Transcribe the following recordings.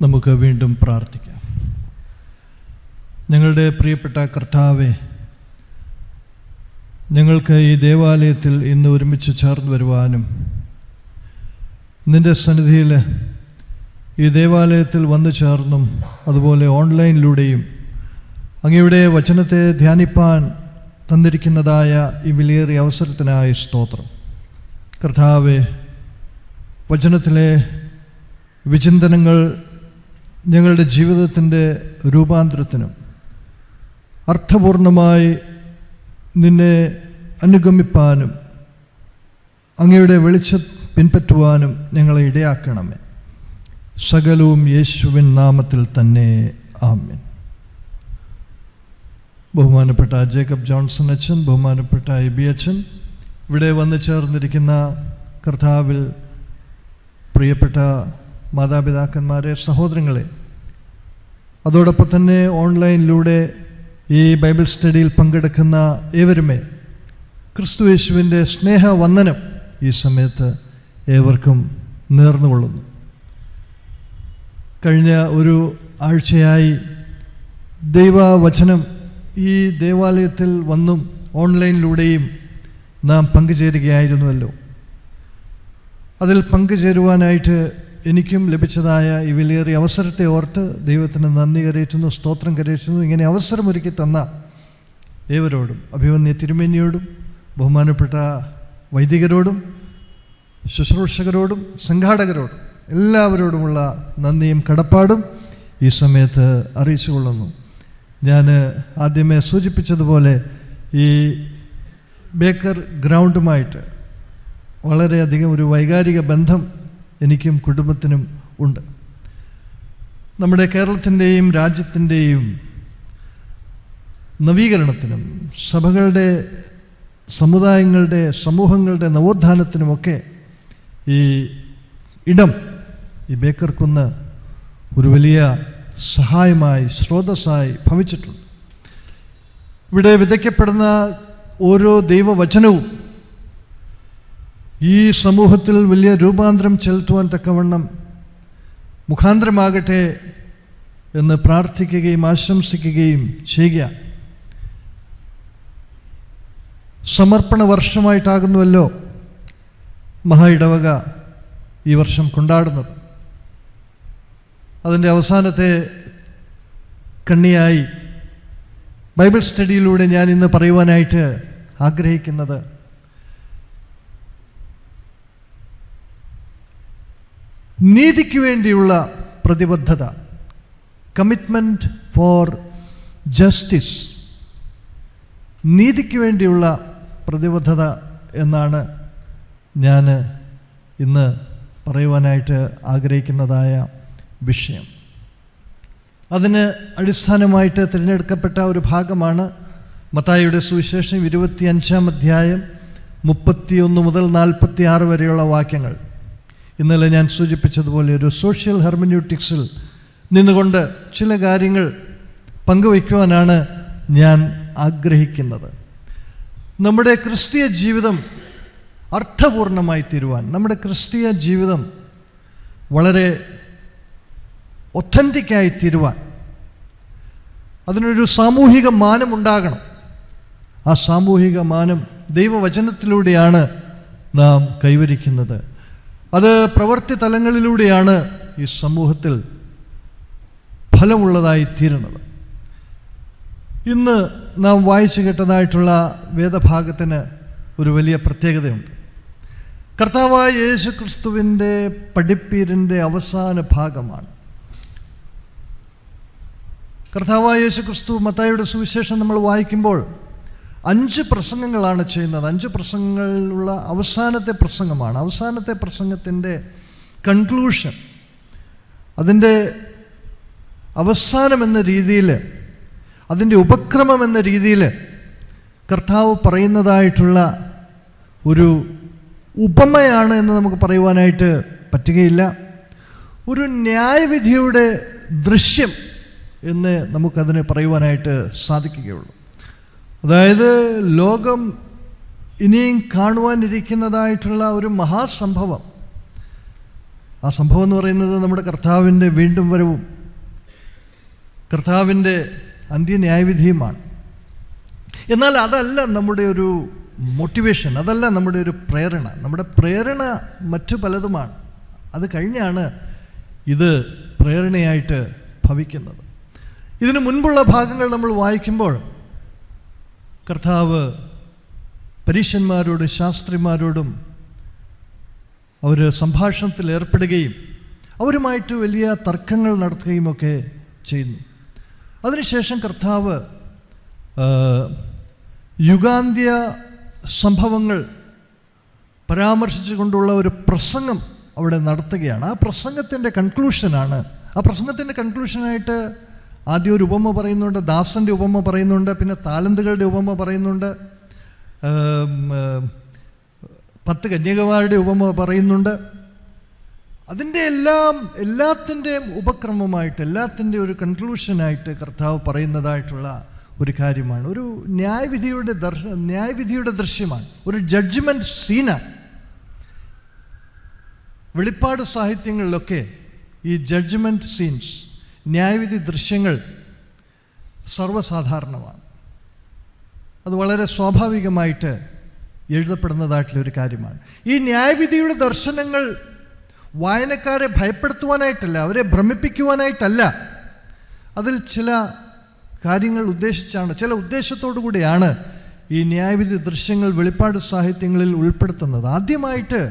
നമുക്ക് വീണ്ടും പ്രാർത്ഥിക്കാം. ഞങ്ങളുടെ പ്രിയപ്പെട്ട കർത്താവേ, ഞങ്ങൾക്ക് ഈ ദേവാലയത്തിൽ ഇന്ന് ഒരുമിച്ച് ചേർന്ന് വരുവാനും നിൻ്റെ സന്നിധിയിൽ ഈ ദേവാലയത്തിൽ വന്നു ചേർന്നും അതുപോലെ ഓൺലൈനിലൂടെയും അങ്ങയുടെ വചനത്തെ ധ്യാനിപ്പാൻ തന്നിരിക്കുന്നതായ ഈ വിലയേറിയ അവസരത്തിനായി സ്തോത്രം. കർത്താവേ, വചനത്തിലെ വിചിന്തനങ്ങൾ ഞങ്ങളുടെ ജീവിതത്തിൻ്റെ രൂപാന്തരത്തിനും അർത്ഥപൂർണമായി നിന്നെ അനുഗമിപ്പാനും അങ്ങയുടെ വെളിച്ചം പിൻപറ്റുവാനും ഞങ്ങളെ ഇടയാക്കണമേ. സകലവും യേശുവിൻ നാമത്തിൽ തന്നെ ആമേൻ. ബഹുമാനപ്പെട്ട ജേക്കബ് ജോൺസൺ അച്ഛൻ, ബഹുമാനപ്പെട്ട എബി അച്ഛൻ, ഇവിടെ വന്നു ചേർന്നിരിക്കുന്ന കർത്താവിൽ പ്രിയപ്പെട്ട മാതാപിതാക്കന്മാരെ, സഹോദരങ്ങളെ, അതോടൊപ്പം തന്നെ ഓൺലൈനിലൂടെ ഈ ബൈബിൾ സ്റ്റഡിയിൽ പങ്കെടുക്കുന്ന ഏവരുമേ, ക്രിസ്തുയേശുവിൻ്റെ സ്നേഹവന്ദനം ഈ സമയത്ത് ഏവർക്കും നേർന്നുകൊള്ളുന്നു. കഴിഞ്ഞ ഒരു ആഴ്ചയായി ദൈവവചനം ഈ ദേവാലയത്തിൽ വന്നും ഓൺലൈനിലൂടെയും നാം പങ്കുചേരുകയായിരുന്നുവല്ലോ. അതിൽ പങ്കുചേരുവാനായിട്ട് എനിക്കും ലഭിച്ചതായ ഈ വിലയേറിയ അവസരത്തെ ഓർത്ത് ദൈവത്തിന് നന്ദി കരയറ്റുന്നു, സ്തോത്രം കരയറ്റുന്നു. ഇങ്ങനെ അവസരമൊരുക്കി തന്ന ഏവരോടും, അഭിമന്യ തിരുമേനിയോടും ബഹുമാനപ്പെട്ട വൈദികരോടും ശുശ്രൂഷകരോടും സംഘാടകരോടും എല്ലാവരോടുമുള്ള നന്ദിയും കടപ്പാടും ഈ സമയത്ത് അറിയിച്ചു കൊള്ളുന്നു. ഞാൻ ആദ്യമേ സൂചിപ്പിച്ചതുപോലെ ഈ ബേക്കർ ഗ്രൗണ്ടുമായിട്ട് വളരെയധികം ഒരു വൈകാരിക ബന്ധം എനിക്കും കുടുംബത്തിനും ഉണ്ട്. നമ്മുടെ കേരളത്തിൻ്റെയും രാജ്യത്തിൻ്റെയും നവീകരണത്തിനും സഭകളുടെ, സമുദായങ്ങളുടെ, സമൂഹങ്ങളുടെ നവോത്ഥാനത്തിനുമൊക്കെ ഈ ഇടം, ഈ ബേക്കർ കുന്ന് ഒരു വലിയ സഹായമായി, സ്രോതസ്സായി ഭവിച്ചിട്ടുണ്ട്. ഇവിടെ വിതയ്ക്കപ്പെടുന്ന ഓരോ ദൈവവചനവും ഈ സമൂഹത്തിൽ വലിയ രൂപാന്തരം ചെലുത്തുവാൻ തക്കവണ്ണം മുഖാന്തരമാകട്ടെ എന്ന് പ്രാർത്ഥിക്കുകയും ആശംസിക്കുകയും ചെയ്യുക. സമർപ്പണ വർഷമായിട്ടാകുന്നുവല്ലോ മഹാ ഇടവക ഈ വർഷം കൊണ്ടാടുന്നത്. അതിൻ്റെ അവസാനത്തെ കണ്ണിയായി ബൈബിൾ സ്റ്റഡിയിലൂടെ ഞാൻ ഇന്ന് പറയുവാനായിട്ട് ആഗ്രഹിക്കുന്നത്, നീതിക്ക് വേണ്ടിയുള്ള പ്രതിബദ്ധത, കമ്മിറ്റ്മെൻറ്റ് ഫോർ ജസ്റ്റിസ്, നീതിക്ക് വേണ്ടിയുള്ള പ്രതിബദ്ധത എന്നാണ് ഞാൻ ഇന്ന് പറയുവാനായിട്ട് ആഗ്രഹിക്കുന്നതായ വിഷയം. അതിന് അടിസ്ഥാനമായിട്ട് തിരഞ്ഞെടുക്കപ്പെട്ട ഒരു ഭാഗമാണ് മത്തായിയുടെ സുവിശേഷം 25-ാം അധ്യായം 31 മുതൽ 46 വരെയുള്ള വാക്യങ്ങൾ. ഇന്നലെ ഞാൻ സൂചിപ്പിച്ചതുപോലെ ഒരു സോഷ്യൽ ഹെർമന്യൂട്ടിക്സിൽ നിന്നുകൊണ്ട് ചില കാര്യങ്ങൾ പങ്കുവയ്ക്കുവാനാണ് ഞാൻ ആഗ്രഹിക്കുന്നത്. നമ്മുടെ ക്രിസ്തീയ ജീവിതം അർത്ഥപൂർണമായി തീരുവാൻ, നമ്മുടെ ക്രിസ്തീയ ജീവിതം വളരെ ഒത്തൻറ്റിക്കായി തീരുവാൻ, അതിനൊരു സാമൂഹിക മാനമുണ്ടാകണം. ആ സാമൂഹിക മാനം ദൈവവചനത്തിലൂടെയാണ് നാം കൈവരിക്കുന്നത്. അത് പ്രവൃത്തി തലങ്ങളിലൂടെയാണ് ഈ സമൂഹത്തിൽ ഫലമുള്ളതായി തീരുന്നത്. ഇന്ന് നാം വായിച്ചു കേട്ടതായിട്ടുള്ള വേദഭാഗത്തിന് ഒരു വലിയ പ്രത്യേകതയുണ്ട്. കർത്താവായ യേശു ക്രിസ്തുവിൻ്റെ പഠിപ്പീരിൻ്റെ അവസാന ഭാഗമാണ്. കർത്താവായ യേശു ക്രിസ്തു മത്തായിയുടെ സുവിശേഷം നമ്മൾ വായിക്കുമ്പോൾ 5 പ്രസംഗങ്ങളാണ് ചെയ്യുന്നത്. 5 പ്രസംഗങ്ങളിലുള്ള അവസാനത്തെ പ്രസംഗമാണ്. അവസാനത്തെ പ്രസംഗത്തിൻ്റെ കൺക്ലൂഷൻ, അതിൻ്റെ അവസാനം എന്ന രീതിയിൽ, അതിൻ്റെ ഉപക്രമം എന്ന രീതിയിൽ കർത്താവ് പറയുന്നതായിട്ടുള്ള ഒരു ഉപമയാണ് എന്ന് നമുക്ക് പറയുവാനായിട്ട് പറ്റുകയില്ല. ഒരു ന്യായവിധിയുടെ ദൃശ്യം എന്ന് നമുക്കതിന് പറയുവാനായിട്ട് സാധിക്കുകയുള്ളൂ. അതായത് ലോകം ഇനിയും കാണുവാനിരിക്കുന്നതായിട്ടുള്ള ഒരു മഹാസംഭവം ആ സംഭവം എന്ന് പറയുന്നത് നമ്മുടെ കർത്താവിൻ്റെ വീണ്ടും വരവും കർത്താവിൻ്റെ അന്ത്യന്യായവിധിയുമാണ്. എന്നാൽ അതല്ല നമ്മുടെ ഒരു മോട്ടിവേഷൻ, അതല്ല നമ്മുടെ ഒരു പ്രേരണ. നമ്മുടെ പ്രേരണ മറ്റു പലതുമാണ്. അത് കഴിഞ്ഞാണ് ഇത് പ്രേരണയായിട്ട് ഭവിക്കുന്നത്. ഇതിനു മുൻപുള്ള ഭാഗങ്ങൾ നമ്മൾ വായിക്കുമ്പോൾ കർത്താവ് പരീശന്മാരോടും ശാസ്ത്രിമാരോടും അവർ സംഭാഷണത്തിൽ ഏർപ്പെടുകയും അവരുമായിട്ട് വലിയ തർക്കങ്ങൾ നടത്തുകയും ഒക്കെ ചെയ്യുന്നു. അതിനുശേഷം കർത്താവ് യുഗാന്ത്യ സംഭവങ്ങൾ പരാമർശിച്ചുകൊണ്ടുള്ള ഒരു പ്രസംഗം അവിടെ നടത്തുകയാണ്. ആ പ്രസംഗത്തിൻ്റെ കൺക്ലൂഷനായിട്ട് ആദ്യം ഒരു ഉപമ പറയുന്നുണ്ട്, ദാസൻ്റെ ഉപമ പറയുന്നുണ്ട്, പിന്നെ താലന്തുകളുടെ ഉപമ പറയുന്നുണ്ട്, 10 കന്യകമാരുടെ ഉപമ പറയുന്നുണ്ട്. അതിൻ്റെ എല്ലാത്തിൻ്റെയും ഉപക്രമമായിട്ട്, എല്ലാത്തിൻ്റെയും ഒരു കൺക്ലൂഷനായിട്ട് കർത്താവ് പറയുന്നതായിട്ടുള്ള ഒരു കാര്യമാണ്. ഒരു ന്യായവിധിയുടെ ദൃശ്യമാണ്, ഒരു ജഡ്ജ്മെൻറ്റ് സീനാണ്. വെളിപ്പാട് സാഹിത്യങ്ങളിലൊക്കെ ഈ ജഡ്ജ്മെൻറ്റ് സീൻസ്, ന്യായവിധി ദൃശ്യങ്ങൾ സർവ്വസാധാരണമാണ്. അത് വളരെ സ്വാഭാവികമായിട്ട് എഴുതപ്പെടുന്നതായിട്ടുള്ളൊരു കാര്യമാണ്. ഈ ന്യായവിധിയുടെ ദർശനങ്ങൾ വായനക്കാരെ ഭയപ്പെടുത്തുവാനായിട്ടല്ല, അവരെ ഭ്രമിപ്പിക്കുവാനായിട്ടല്ല. അതിൽ ചില കാര്യങ്ങൾ ഉദ്ദേശിച്ചാണ്, ചില ഉദ്ദേശത്തോടു കൂടിയാണ് ഈ ന്യായവിധി ദൃശ്യങ്ങൾ വെളിപ്പാട് സാഹിത്യങ്ങളിൽ ഉൾപ്പെടുത്തുന്നത്. ആദ്യമായിട്ട്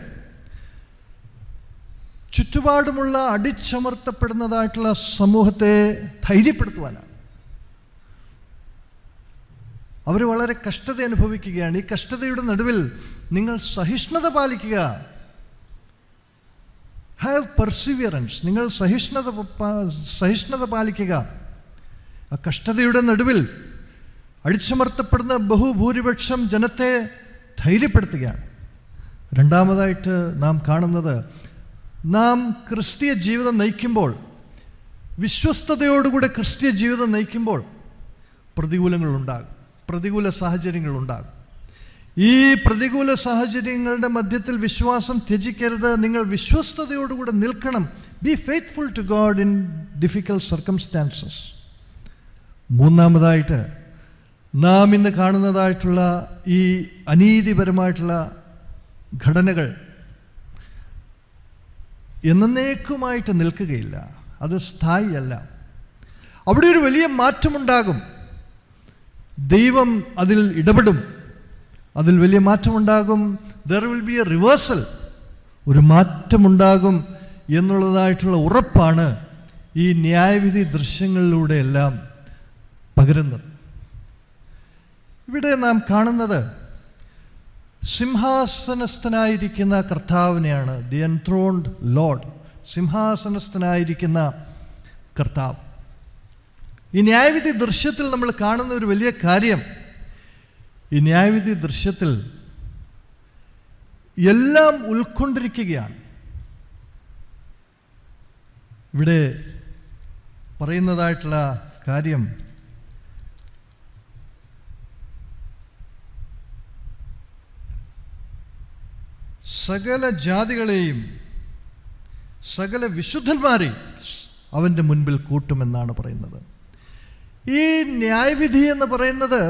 ചുറ്റുപാടുമുള്ള അടിച്ചമർത്തപ്പെടുന്നതായിട്ടുള്ള സമൂഹത്തെ ധൈര്യപ്പെടുത്തുവാനാണ്. അവർ വളരെ കഷ്ടത അനുഭവിക്കുകയാണ്. ഈ കഷ്ടതയുടെ നടുവിൽ നിങ്ങൾ സഹിഷ്ണുത പാലിക്കുക, ഹാവ് പെർസിവിയറൻസ്, നിങ്ങൾ സഹിഷ്ണുത പാലിക്കുക. ആ കഷ്ടതയുടെ നടുവിൽ അടിച്ചമർത്തപ്പെടുന്ന ബഹുഭൂരിപക്ഷം ജനത്തെ ധൈര്യപ്പെടുത്തുകയാണ്. രണ്ടാമതായിട്ട് നാം കാണുന്നത്, നാം ക്രിസ്തീയ ജീവിതം നയിക്കുമ്പോൾ, വിശ്വസ്തയോടുകൂടെ ക്രിസ്തീയ ജീവിതം നയിക്കുമ്പോൾ പ്രതികൂലങ്ങളുണ്ടാകും, പ്രതികൂല സാഹചര്യങ്ങളുണ്ടാകും. ഈ പ്രതികൂല സാഹചര്യങ്ങളുടെ മധ്യത്തിൽ വിശ്വാസം ത്യജിക്കരുത്. നിങ്ങൾ വിശ്വസ്തയോടുകൂടെ നിൽക്കണം. Be faithful to God in difficult circumstances. മൂന്നാമതായിട്ട് നാം ഇന്ന് കാണുന്നതായിട്ടുള്ള ഈ അനീതിപരമായിട്ടുള്ള ഘടനകൾ എന്നേക്കുമായിട്ട് നിൽക്കുകയില്ല, അത് സ്ഥായിയല്ല. അവിടെ ഒരു വലിയ മാറ്റമുണ്ടാകും. ദൈവം അതിൽ ഇടപെടും, അതിൽ വലിയ മാറ്റമുണ്ടാകും. There will be a reversal, ഒരു മാറ്റമുണ്ടാകും എന്നുള്ളതായിട്ടുള്ള ഉറപ്പാണ് ഈ ന്യായവിധി ദൃശ്യങ്ങളിലൂടെയെല്ലാം പകരുന്നത്. ഇവിടെ നാം കാണുന്നത് സിംഹാസനസ്ഥനായിരിക്കുന്ന കർത്താവിനെയാണ്. ദി എൻത്രോൺഡ് ലോർഡ്, സിംഹാസനസ്ഥനായിരിക്കുന്ന കർത്താവ്. ഈ ന്യായവിധി ദൃശ്യത്തിൽ നമ്മൾ കാണുന്ന ഒരു വലിയ കാര്യം, ഈ ന്യായവിധി ദൃശ്യത്തിൽ എല്ലാം ഉൾക്കൊണ്ടിരിക്കുകയാണ്. ഇവിടെ പറയുന്നതായിട്ടുള്ള കാര്യം, സകല ജാതികളെയും സകല വിശുദ്ധന്മാരെയും അവൻ്റെ മുൻപിൽ കൂട്ടുമെന്നാണ് പറയുന്നത്. ഈ ന്യായവിധി എന്ന് പറയുന്നത്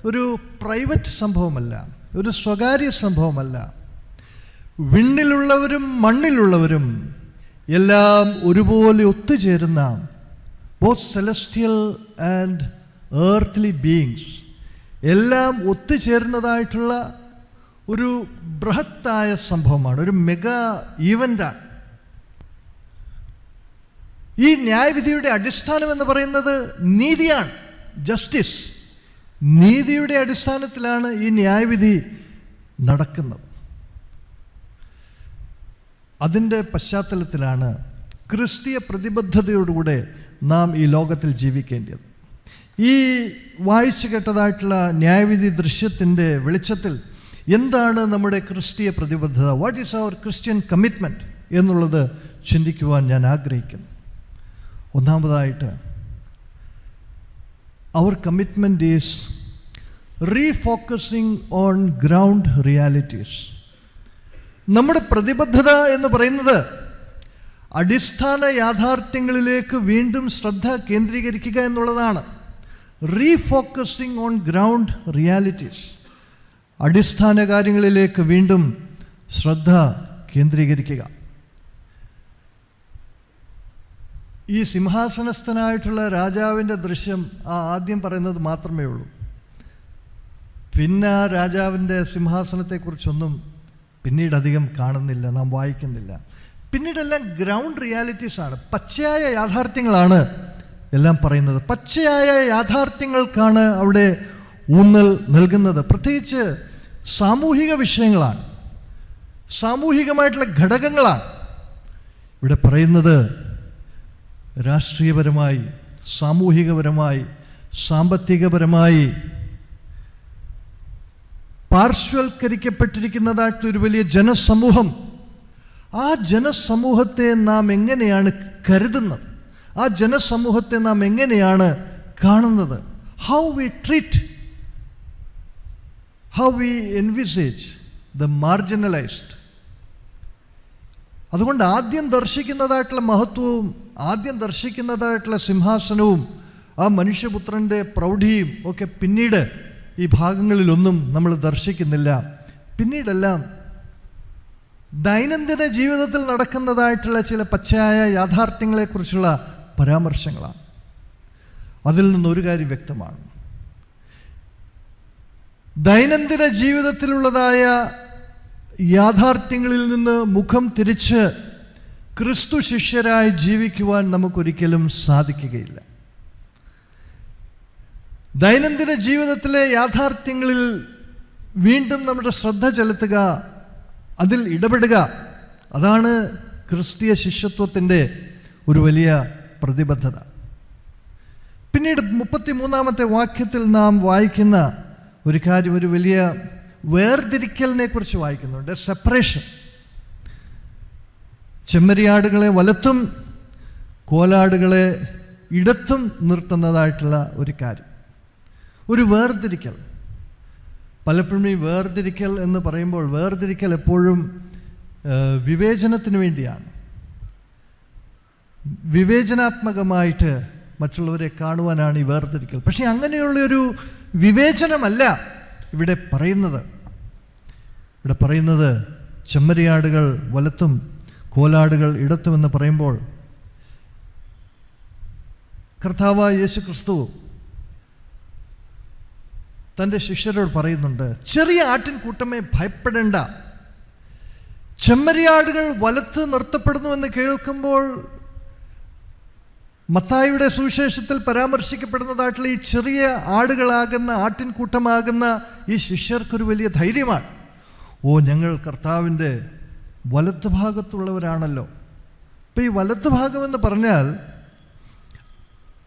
ഒരു പ്രൈവറ്റ് സംഭവമല്ല, ഒരു സ്വകാര്യ സംഭവമല്ല. വിണ്ണിലുള്ളവരും മണ്ണിലുള്ളവരും എല്ലാം ഒരുപോലെ ഒത്തുചേരുന്ന, both celestial and earthly beings എല്ലാം ഒത്തുചേരുന്നതായിട്ടുള്ള ഒരു ബൃഹത്തായ സംഭവമാണ്, ഒരു മെഗാ ഈവൻ്റാണ്. ഈ ന്യായവിധിയുടെ അടിസ്ഥാനം എന്ന് പറയുന്നത് നീതിയാണ്, ജസ്റ്റിസ്. നീതിയുടെ അടിസ്ഥാനത്തിലാണ് ഈ ന്യായവിധി നടക്കുന്നത്. അതിൻ്റെ പശ്ചാത്തലത്തിലാണ് ക്രിസ്തീയ പ്രതിബദ്ധതയോടുകൂടെ നാം ഈ ലോകത്തിൽ ജീവിക്കേണ്ടത്. ഈ വായിച്ചു കേട്ടതായിട്ടുള്ള ന്യായവിധി ദൃശ്യത്തിൻ്റെ വെളിച്ചത്തിൽ എന്താണ് നമ്മുടെ ക്രിസ്തീയ പ്രതിബദ്ധത, what is our Christian commitment എന്നുള്ളത് ചിന്തിക്കുവാൻ ഞാൻ ആഗ്രഹിക്കുന്നു. ഒന്നാമതായിട്ട്, our commitment is refocusing on ground realities. നമ്മുടെ പ്രതിബദ്ധത എന്ന് പറയുന്നത് അടിസ്ഥാന യാഥാർത്ഥ്യങ്ങളിലേക്ക് വീണ്ടും ശ്രദ്ധ കേന്ദ്രീകരിക്കുക എന്നുള്ളതാണ്. റീഫോക്കസിങ് ഓൺ ഗ്രൗണ്ട് റിയാലിറ്റീസ്. അടിസ്ഥാന കാര്യങ്ങളിലേക്ക് വീണ്ടും ശ്രദ്ധ കേന്ദ്രീകരിക്കുക. ഈ സിംഹാസനസ്ഥനായിട്ടുള്ള രാജാവിൻ്റെ ദൃശ്യം ആദ്യം പറയുന്നത് മാത്രമേ ഉള്ളൂ. പിന്നെ ആ രാജാവിൻ്റെ സിംഹാസനത്തെക്കുറിച്ചൊന്നും പിന്നീട് അധികം കാണുന്നില്ല, നാം വായിക്കുന്നില്ല. പിന്നീടെല്ലാം ഗ്രൗണ്ട് റിയാലിറ്റീസാണ്, പച്ചയായ യാഥാർത്ഥ്യങ്ങളാണ് എല്ലാം പറയുന്നത്. പച്ചയായ യാഥാർത്ഥ്യങ്ങൾക്കാണ് അവിടെ ഊന്നൽ നൽകുന്നത്. പ്രത്യേകിച്ച് സാമൂഹിക വിഷയങ്ങളാണ്, സാമൂഹികമായിട്ടുള്ള ഘടകങ്ങളാണ് ഇവിടെ പറയുന്നത്. രാഷ്ട്രീയപരമായി, സാമൂഹികപരമായി, സാമ്പത്തികപരമായി പാർശ്വവൽക്കരിക്കപ്പെട്ടിരിക്കുന്നതായിട്ടൊരു വലിയ ജനസമൂഹം. ആ ജനസമൂഹത്തെ നാം എങ്ങനെയാണ് കരുതുന്നത്? ആ ജനസമൂഹത്തെ നാം എങ്ങനെയാണ് കാണുന്നത്? How we treat, how we envisage the marginalised. അതുകൊണ്ട് ആദ്യം ദർശിക്കുന്നതായിട്ടുള്ള മഹത്വവും ആദ്യം ദർശിക്കുന്നതായിട്ടുള്ള സിംഹാസനവും ആ മനുഷ്യപുത്രൻ്റെ പ്രൗഢിയും ഒക്കെ പിന്നീട് ഈ ഭാഗങ്ങളിലൊന്നും നമ്മൾ ദർശിക്കുന്നില്ല. പിന്നീടെല്ലാം ദൈനംദിന ജീവിതത്തിൽ നടക്കുന്നതായിട്ടുള്ള ചില പച്ചയായ യാഥാർത്ഥ്യങ്ങളെക്കുറിച്ചുള്ള പരാമർശങ്ങളാണ്. അതിൽ നിന്നൊരു കാര്യം വ്യക്തമാണ്, ദൈനംദിന ജീവിതത്തിലുള്ളതായ യാഥാർത്ഥ്യങ്ങളിൽ നിന്ന് മുഖം തിരിച്ച് ക്രിസ്തു ശിഷ്യരായി ജീവിക്കുവാൻ നമുക്കൊരിക്കലും സാധിക്കുകയില്ല. ദൈനംദിന ജീവിതത്തിലെ യാഥാർത്ഥ്യങ്ങളിൽ വീണ്ടും നമ്മുടെ ശ്രദ്ധ ചെലുത്തുക, അതിൽ ഇടപെടുക, അതാണ് ക്രിസ്തീയ ശിഷ്യത്വത്തിൻ്റെ ഒരു വലിയ പ്രതിബദ്ധത. പിന്നീട് 33-ാമത്തെ വാക്യത്തിൽ നാം വായിക്കുന്ന ഒരു കാര്യം, ഒരു വലിയ വേർതിരിക്കലിനെ കുറിച്ച് വായിക്കുന്നുണ്ട്. സെപ്പറേഷൻ. ചെമ്മരിയാടുകളെ വലത്തും കോലാടുകളെ ഇടത്തും നിർത്തുന്നതായിട്ടുള്ള ഒരു കാര്യം, ഒരു വേർതിരിക്കൽ. പലപ്പോഴും ഈ വേർതിരിക്കൽ എന്ന് പറയുമ്പോൾ വേർതിരിക്കൽ എപ്പോഴും വിവേചനത്തിന് വേണ്ടിയാണ്, വിവേചനാത്മകമായിട്ട് മറ്റുള്ളവരെ കാണുവാനാണ് ഈ വേർതിരിക്കൽ. പക്ഷേ അങ്ങനെയുള്ളൊരു വിവേചനമല്ല ഇവിടെ പറയുന്നത്. ഇവിടെ പറയുന്നത് ചെമ്മരിയാടുകൾ വലത്തും കോലാടുകൾ ഇടത്തുമെന്ന് പറയുമ്പോൾ കർത്താവായ യേശു ക്രിസ്തു തൻ്റെ ശിഷ്യരോട് പറയുന്നുണ്ട്, ചെറിയ ആട്ടിൻകൂട്ടമേ ഭയപ്പെടേണ്ട. ചെമ്മരിയാടുകൾ വലത്ത് നിർത്തപ്പെടുന്നുവെന്ന് കേൾക്കുമ്പോൾ മത്തായിയുടെ സുവിശേഷത്തിൽ പരാമർശിക്കപ്പെടുന്നതായിട്ടുള്ള ഈ ചെറിയ ആടുകളാകുന്ന ആട്ടിൻകൂട്ടമാകുന്ന ഈ ശിഷ്യർക്കൊരു വലിയ ധൈര്യമാണ്. ഓ, ഞങ്ങൾ കർത്താവിൻ്റെ വലത്ത് ഭാഗത്തുള്ളവരാണല്ലോ. ഇപ്പം ഈ വലത്ത് ഭാഗമെന്ന് പറഞ്ഞാൽ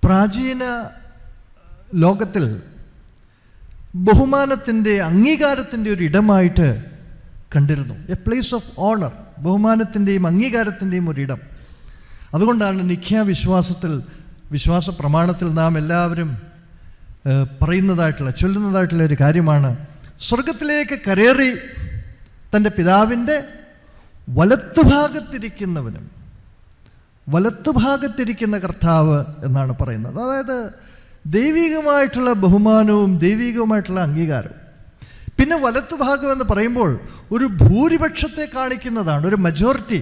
പ്രാചീന ലോകത്തിൽ ബഹുമാനത്തിൻ്റെ, അംഗീകാരത്തിൻ്റെ ഒരു ഇടമായിട്ട് കണ്ടിരുന്നു. എ പ്ലേസ് ഓഫ് ഓണർ, ബഹുമാനത്തിൻ്റെയും അംഗീകാരത്തിൻ്റെയും ഒരിടം. അതുകൊണ്ടാണ് നിഖ്യാ വിശ്വാസത്തിൽ, വിശ്വാസ പ്രമാണത്തിൽ നാം എല്ലാവരും ചൊല്ലുന്നതായിട്ടുള്ള ഒരു കാര്യമാണ്, സ്വർഗത്തിലേക്ക് കരേറി തൻ്റെ പിതാവിൻ്റെ വലത്തുഭാഗത്തിരിക്കുന്നവനും, വലത്തുഭാഗത്തിരിക്കുന്ന കർത്താവ് എന്നാണ് പറയുന്നത്. അതായത് ദൈവികമായിട്ടുള്ള ബഹുമാനവും ദൈവികമായിട്ടുള്ള അംഗീകാരവും. പിന്നെ വലത്തുഭാഗം എന്ന് പറയുമ്പോൾ ഒരു ഭൂരിപക്ഷത്തെ കാണിക്കുന്നതാണ്, ഒരു മെജോറിറ്റി.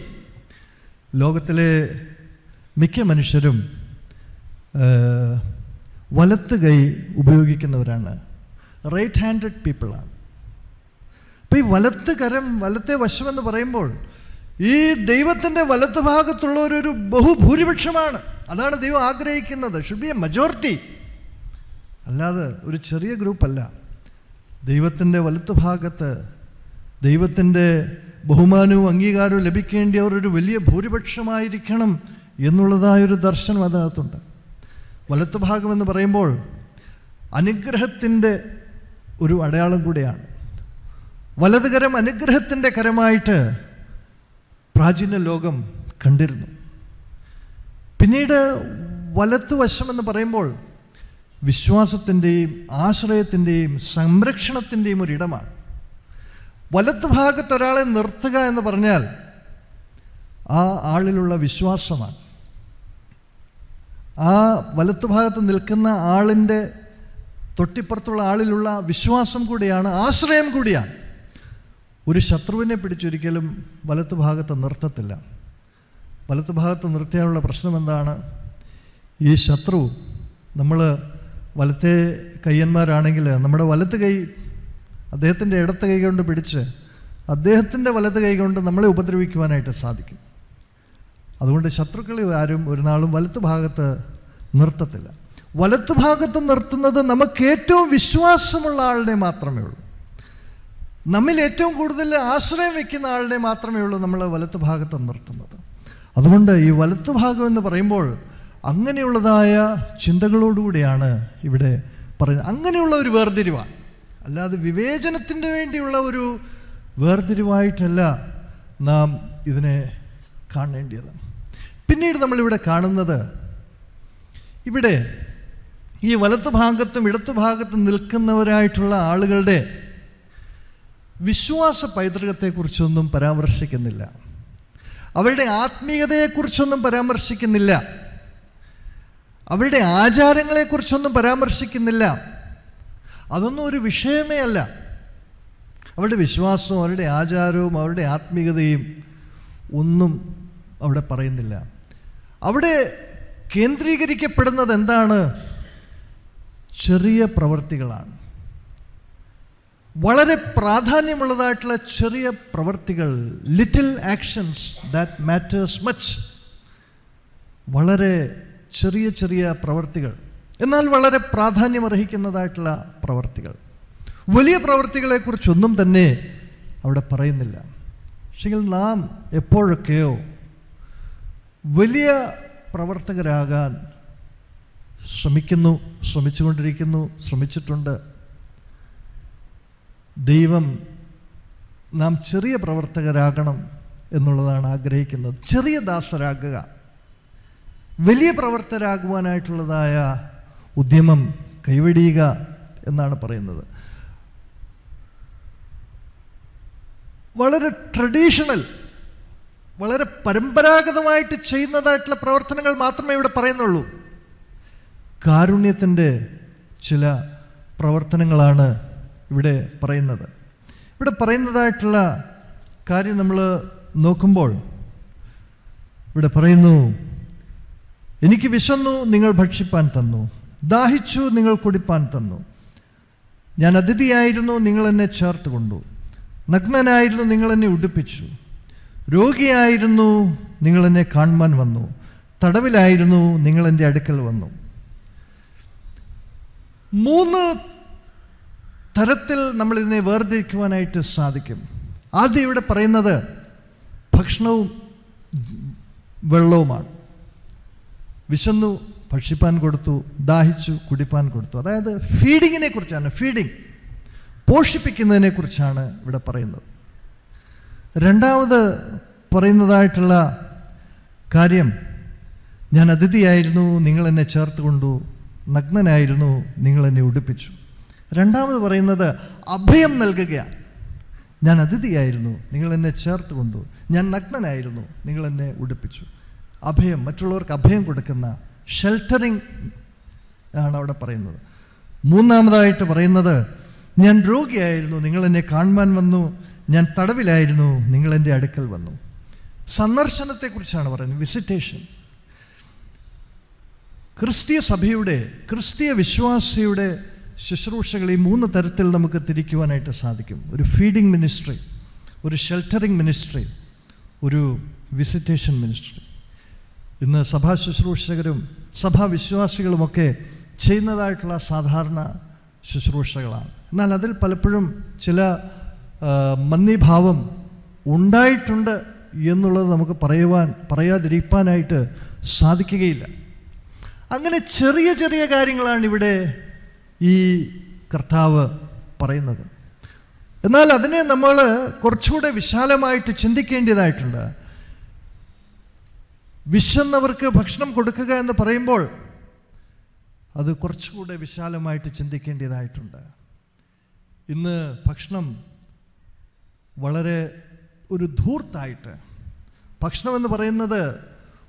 ലോകത്തിലെ മിക്ക മനുഷ്യരും വലത്ത് കൈ ഉപയോഗിക്കുന്നവരാണ്, റൈറ്റ് ഹാൻഡഡ് പീപ്പിളാണ്. അപ്പം ഈ വലത്തെ വശമെന്ന് പറയുമ്പോൾ ഈ ദൈവത്തിൻ്റെ വലത്ത് ഭാഗത്തുള്ളവരൊരു ബഹുഭൂരിപക്ഷമാണ്. അതാണ് ദൈവം ആഗ്രഹിക്കുന്നത്. ഷുഡ് ബി എ മെജോറിറ്റി, അല്ലാതെ ഒരു ചെറിയ ഗ്രൂപ്പല്ല. ദൈവത്തിൻ്റെ വലത്ത് ഭാഗത്ത് ദൈവത്തിൻ്റെ ബഹുമാനവും അംഗീകാരവും ലഭിക്കേണ്ടിയവർ ഒരു വലിയ ഭൂരിപക്ഷമായിരിക്കണം എന്നുള്ളതായൊരു ദർശനം അതിനകത്തുണ്ട്. വലത്തുഭാഗം എന്ന് പറയുമ്പോൾ അനുഗ്രഹത്തിൻ്റെ ഒരു അടയാളം കൂടെയാണ്. വലതുകരം അനുഗ്രഹത്തിൻ്റെ കരമായിട്ട് പ്രാചീന ലോകം കണ്ടിരുന്നു. പിന്നീട് വലത്തുവശമെന്ന് പറയുമ്പോൾ വിശ്വാസത്തിൻ്റെയും ആശ്രയത്തിൻ്റെയും സംരക്ഷണത്തിൻ്റെയും ഒരിടമാണ്. വലത്ത് ഭാഗത്ത് ഒരാളെ നിർത്തുക എന്ന് പറഞ്ഞാൽ ആ ആളിലുള്ള വിശ്വാസമാണ്. ആ വലത്തുഭാഗത്ത് നിൽക്കുന്ന ആളിൻ്റെ തൊട്ടിപ്പുറത്തുള്ള ആളിലുള്ള വിശ്വാസം കൂടിയാണ്, ആശ്രയം കൂടിയാണ്. ഒരു ശത്രുവിനെ പിടിച്ചൊരിക്കലും വലത്തുഭാഗത്ത് നിർത്തത്തില്ല. വലത്തുഭാഗത്ത് നിർത്തിയാലുള്ള പ്രശ്നം എന്താണ്? ഈ ശത്രു, നമ്മൾ വലത്തെ കയ്യന്മാരാണെങ്കിൽ നമ്മുടെ വലത്ത് കൈ അദ്ദേഹത്തിൻ്റെ ഇടത്ത് കൈ കൊണ്ട് പിടിച്ച് അദ്ദേഹത്തിൻ്റെ വലത്ത് കൈ കൊണ്ട് നമ്മളെ ഉപദ്രവിക്കുവാനായിട്ട് സാധിക്കും. അതുകൊണ്ട് ശത്രുക്കളെ ആരും ഒരു നാളും വലത്ത് ഭാഗത്ത് നിർത്തത്തില്ല. വലത്ത് ഭാഗത്ത് നിർത്തുന്നത് നമുക്ക് ഏറ്റവും വിശ്വാസമുള്ള ആളിനെ മാത്രമേ ഉള്ളൂ. നമ്മിൽ ഏറ്റവും കൂടുതൽ ആശ്രയം വയ്ക്കുന്ന ആളിനെ മാത്രമേ ഉള്ളൂ നമ്മൾ വലത്ത് ഭാഗത്ത് നിർത്തുന്നത്. അതുകൊണ്ട് ഈ വലത്ത് ഭാഗം എന്ന് പറയുമ്പോൾ അങ്ങനെയുള്ളതായ ചിന്തകളോടുകൂടിയാണ് ഇവിടെ പറയുന്നത്. അങ്ങനെയുള്ള ഒരു വേർതിരിവാണ്, അല്ലാതെ വിവേചനത്തിൻ്റെ വേണ്ടിയുള്ള ഒരു വേർതിരിവായിട്ടല്ല നാം ഇതിനെ കാണേണ്ടത്. പിന്നീട് നമ്മളിവിടെ കാണുന്നത്, ഇവിടെ ഈ വലത്ത് ഭാഗത്തും ഇടത്തു ഭാഗത്തും നിൽക്കുന്നവരായിട്ടുള്ള ആളുകളുടെ വിശ്വാസ പൈതൃകത്തെക്കുറിച്ചൊന്നും പരാമർശിക്കുന്നില്ല, അവരുടെ ആത്മീയതയെക്കുറിച്ചൊന്നും പരാമർശിക്കുന്നില്ല, അവരുടെ ആചാരങ്ങളെക്കുറിച്ചൊന്നും പരാമർശിക്കുന്നില്ല. അതൊന്നും ഒരു വിഷയമേ അല്ല. അവരുടെ വിശ്വാസവും അവരുടെ ആചാരവും അവരുടെ ആത്മീയതയും ഒന്നും അവിടെ പറയുന്നില്ല. അവിടെ കേന്ദ്രീകരിക്കപ്പെടുന്നത് എന്താണ്? ചെറിയ പ്രവൃത്തികളാണ്. വളരെ പ്രാധാന്യമുള്ളതായിട്ടുള്ള ചെറിയ പ്രവൃത്തികൾ, little actions that matters much. വളരെ ചെറിയ ചെറിയ പ്രവൃത്തികൾ, എന്നാൽ വളരെ പ്രാധാന്യമർഹിക്കുന്നതായിട്ടുള്ള പ്രവൃത്തികൾ. വലിയ പ്രവൃത്തികളെക്കുറിച്ചൊന്നും തന്നെ അവിടെ പറയുന്നില്ല. പക്ഷെങ്കിൽ നാം എപ്പോഴൊക്കെയോ വലിയ പ്രവർത്തകരാകാൻ ശ്രമിച്ചിട്ടുണ്ട്. ദൈവം നാം ചെറിയ പ്രവർത്തകരാകണം എന്നുള്ളതാണ് ആഗ്രഹിക്കുന്നത്. ചെറിയ ദാസരാകുക, വലിയ പ്രവർത്തകരാകുവാനായിട്ടുള്ളതായ ഉദ്യമം കൈവെടിയുക എന്നാണ് പറയുന്നത്. വളരെ ട്രഡീഷണൽ, വളരെ പരമ്പരാഗതമായിട്ട് ചെയ്യുന്നതായിട്ടുള്ള പ്രവർത്തനങ്ങൾ മാത്രമേ ഇവിടെ പറയുന്നുള്ളൂ. കാരുണ്യത്തിൻ്റെ ചില പ്രവർത്തനങ്ങളാണ് ഇവിടെ പറയുന്നത്. ഇവിടെ പറയുന്നതായിട്ടുള്ള കാര്യം നമ്മൾ നോക്കുമ്പോൾ ഇവിടെ പറയുന്നു, എനിക്ക് വിശന്നു, നിങ്ങൾ ഭക്ഷിപ്പാൻ തന്നു, ദാഹിച്ചു, നിങ്ങൾ കുടിപ്പാൻ തന്നു, ഞാൻ അതിഥിയായിരുന്നു, നിങ്ങൾ എന്നെ ചേർത്ത് കൊണ്ടു, നഗ്നനായിരുന്നു, നിങ്ങൾ എന്നെ ഉടുപ്പിച്ചു, രോഗിയായിരുന്നു, നിങ്ങൾ എന്നെ കാണുവാൻ വന്നു, തടവിലായിരുന്നു, നിങ്ങൾ എൻ്റെ അടുക്കൽ വന്നു. 3 തരത്തിൽ നമ്മൾ ഇതിനെ വേർതിരിക്കുവാനായിട്ട് സാധിക്കും. ആദ്യം ഇവിടെ പറയുന്നത് ഭക്ഷണവും വെള്ളവുമാണ്. വിശന്നു, ഭക്ഷിപ്പാൻ കൊടുത്തു, ദാഹിച്ചു, കുടിപ്പാൻ കൊടുത്തു. അതായത് ഫീഡിങ്ങിനെ കുറിച്ചാണ്, ഫീഡിങ്, പോഷിപ്പിക്കുന്നതിനെ കുറിച്ചാണ് ഇവിടെ പറയുന്നത്. രണ്ടാമത് പറയുന്നതായിട്ടുള്ള കാര്യം, ഞാൻ അതിഥിയായിരുന്നു, നിങ്ങൾ എന്നെ ചേർത്ത് കൊണ്ടു, നഗ്നനായിരുന്നു, നിങ്ങൾ എന്നെ ഉടുപ്പിച്ചു. രണ്ടാമത് പറയുന്നത് അഭയം നൽകുകയാണ്. ഞാൻ അതിഥിയായിരുന്നു, നിങ്ങൾ എന്നെ ചേർത്ത് കൊണ്ടു, ഞാൻ നഗ്നനായിരുന്നു, നിങ്ങൾ എന്നെ ഉടുപ്പിച്ചു. അഭയം, മറ്റുള്ളവർക്ക് അഭയം കൊടുക്കുന്ന ഷെൽട്ടറിങ് ആണ് അവിടെ പറയുന്നത്. മൂന്നാമതായിട്ട് പറയുന്നത്, ഞാൻ രോഗിയായിരുന്നു, നിങ്ങൾ എന്നെ കാണുവാൻ വന്നു, ഞാൻ തടവിലായിരുന്നു, നിങ്ങൾ എൻ്റെ അടുക്കൽ വന്നു. സന്ദർശനത്തെക്കുറിച്ചാണ് പറയുന്നത്, വിസിറ്റേഷൻ. ക്രിസ്തീയ സഭയുടെ, ക്രിസ്തീയ വിശ്വാസിയുടെ ശുശ്രൂഷകൾ ഈ 3 തരത്തിൽ നമുക്ക് തിരിക്കുവാനായിട്ട് സാധിക്കും. ഒരു ഫീഡിങ് മിനിസ്ട്രി, ഒരു ഷെൽട്ടറിങ് മിനിസ്ട്രി, ഒരു വിസിറ്റേഷൻ മിനിസ്ട്രി. ഇന്ന് സഭാ ശുശ്രൂഷകരും സഭാവിശ്വാസികളുമൊക്കെ ചെയ്യുന്നതായിട്ടുള്ള സാധാരണ ശുശ്രൂഷകളാണ്. എന്നാൽ അതിൽ പലപ്പോഴും ചില മന്ദീഭാവം ഉണ്ടായിട്ടുണ്ട് എന്നുള്ളത് നമുക്ക് പറയാതിരിക്കാനായിട്ട് സാധിക്കുകയില്ല. അങ്ങനെ ചെറിയ ചെറിയ കാര്യങ്ങളാണ് ഇവിടെ ഈ കർത്താവ് പറയുന്നത്. എന്നാൽ അതിനെ നമ്മൾ കുറച്ചുകൂടെ വിശാലമായിട്ട് ചിന്തിക്കേണ്ടതായിട്ടുണ്ട്. വിശന്നവർക്ക് ഭക്ഷണം കൊടുക്കുക എന്ന് പറയുമ്പോൾ അത് കുറച്ചുകൂടെ വിശാലമായിട്ട് ചിന്തിക്കേണ്ടതായിട്ടുണ്ട്. ഇന്ന് ഭക്ഷണം വളരെ ഒരു ധൂർത്തായിട്ട്, ഭക്ഷണമെന്ന് പറയുന്നത്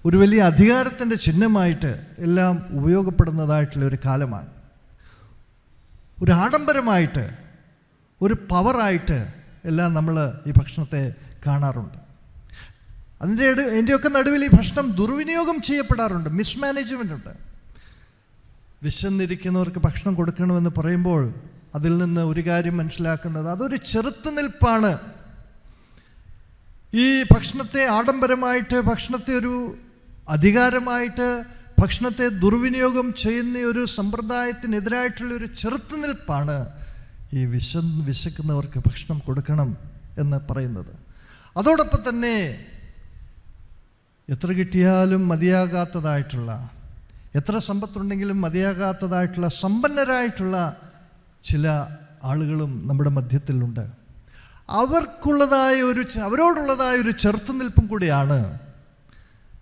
ഒരു വലിയ അധികാരത്തിൻ്റെ ചിഹ്നമായിട്ട് എല്ലാം ഉപയോഗപ്പെടുന്നതായിട്ടുള്ള ഒരു കാലമാണ്. ഒരു ആഡംബരമായിട്ട്, ഒരു പവറായിട്ട് എല്ലാം നമ്മൾ ഈ ഭക്ഷണത്തെ കാണാറുണ്ട്. അതിൻ്റെയൊക്കെ നടുവിൽ ഈ ഭക്ഷണം ദുർവിനിയോഗം ചെയ്യപ്പെടാറുണ്ട്, മിസ്മാനേജ്മെൻ്റ് ഉണ്ട്. വിശന്നിരിക്കുന്നവർക്ക് ഭക്ഷണം കൊടുക്കണമെന്ന് പറയുമ്പോൾ അതിൽ നിന്ന് ഒരു കാര്യം മനസ്സിലാക്കുന്നത്, അതൊരു ചെറുത്തുനിൽപ്പാണ്. ഈ ഭക്ഷണത്തെ ആഡംബരമായിട്ട്, ഭക്ഷണത്തെ ഒരു അധികാരമായിട്ട്, ഭക്ഷണത്തെ ദുർവിനിയോഗം ചെയ്യുന്ന ഒരു സമ്പ്രദായത്തിനെതിരായിട്ടുള്ള ഒരു ചെറുത്തുനിൽപ്പാണ് ഈ വിശക്കുന്നവർക്ക് ഭക്ഷണം കൊടുക്കണം എന്ന് പറയുന്നത്. അതോടൊപ്പം തന്നെ എത്ര കിട്ടിയാലും മതിയാകാത്തതായിട്ടുള്ള, എത്ര സമ്പത്തുണ്ടെങ്കിലും മതിയാകാത്തതായിട്ടുള്ള സമ്പന്നരായിട്ടുള്ള ചില ആളുകളും നമ്മുടെ മധ്യത്തിലുണ്ട്. അവരോടുള്ളതായ ഒരു ചെറുത്തുനിൽപ്പും കൂടിയാണ്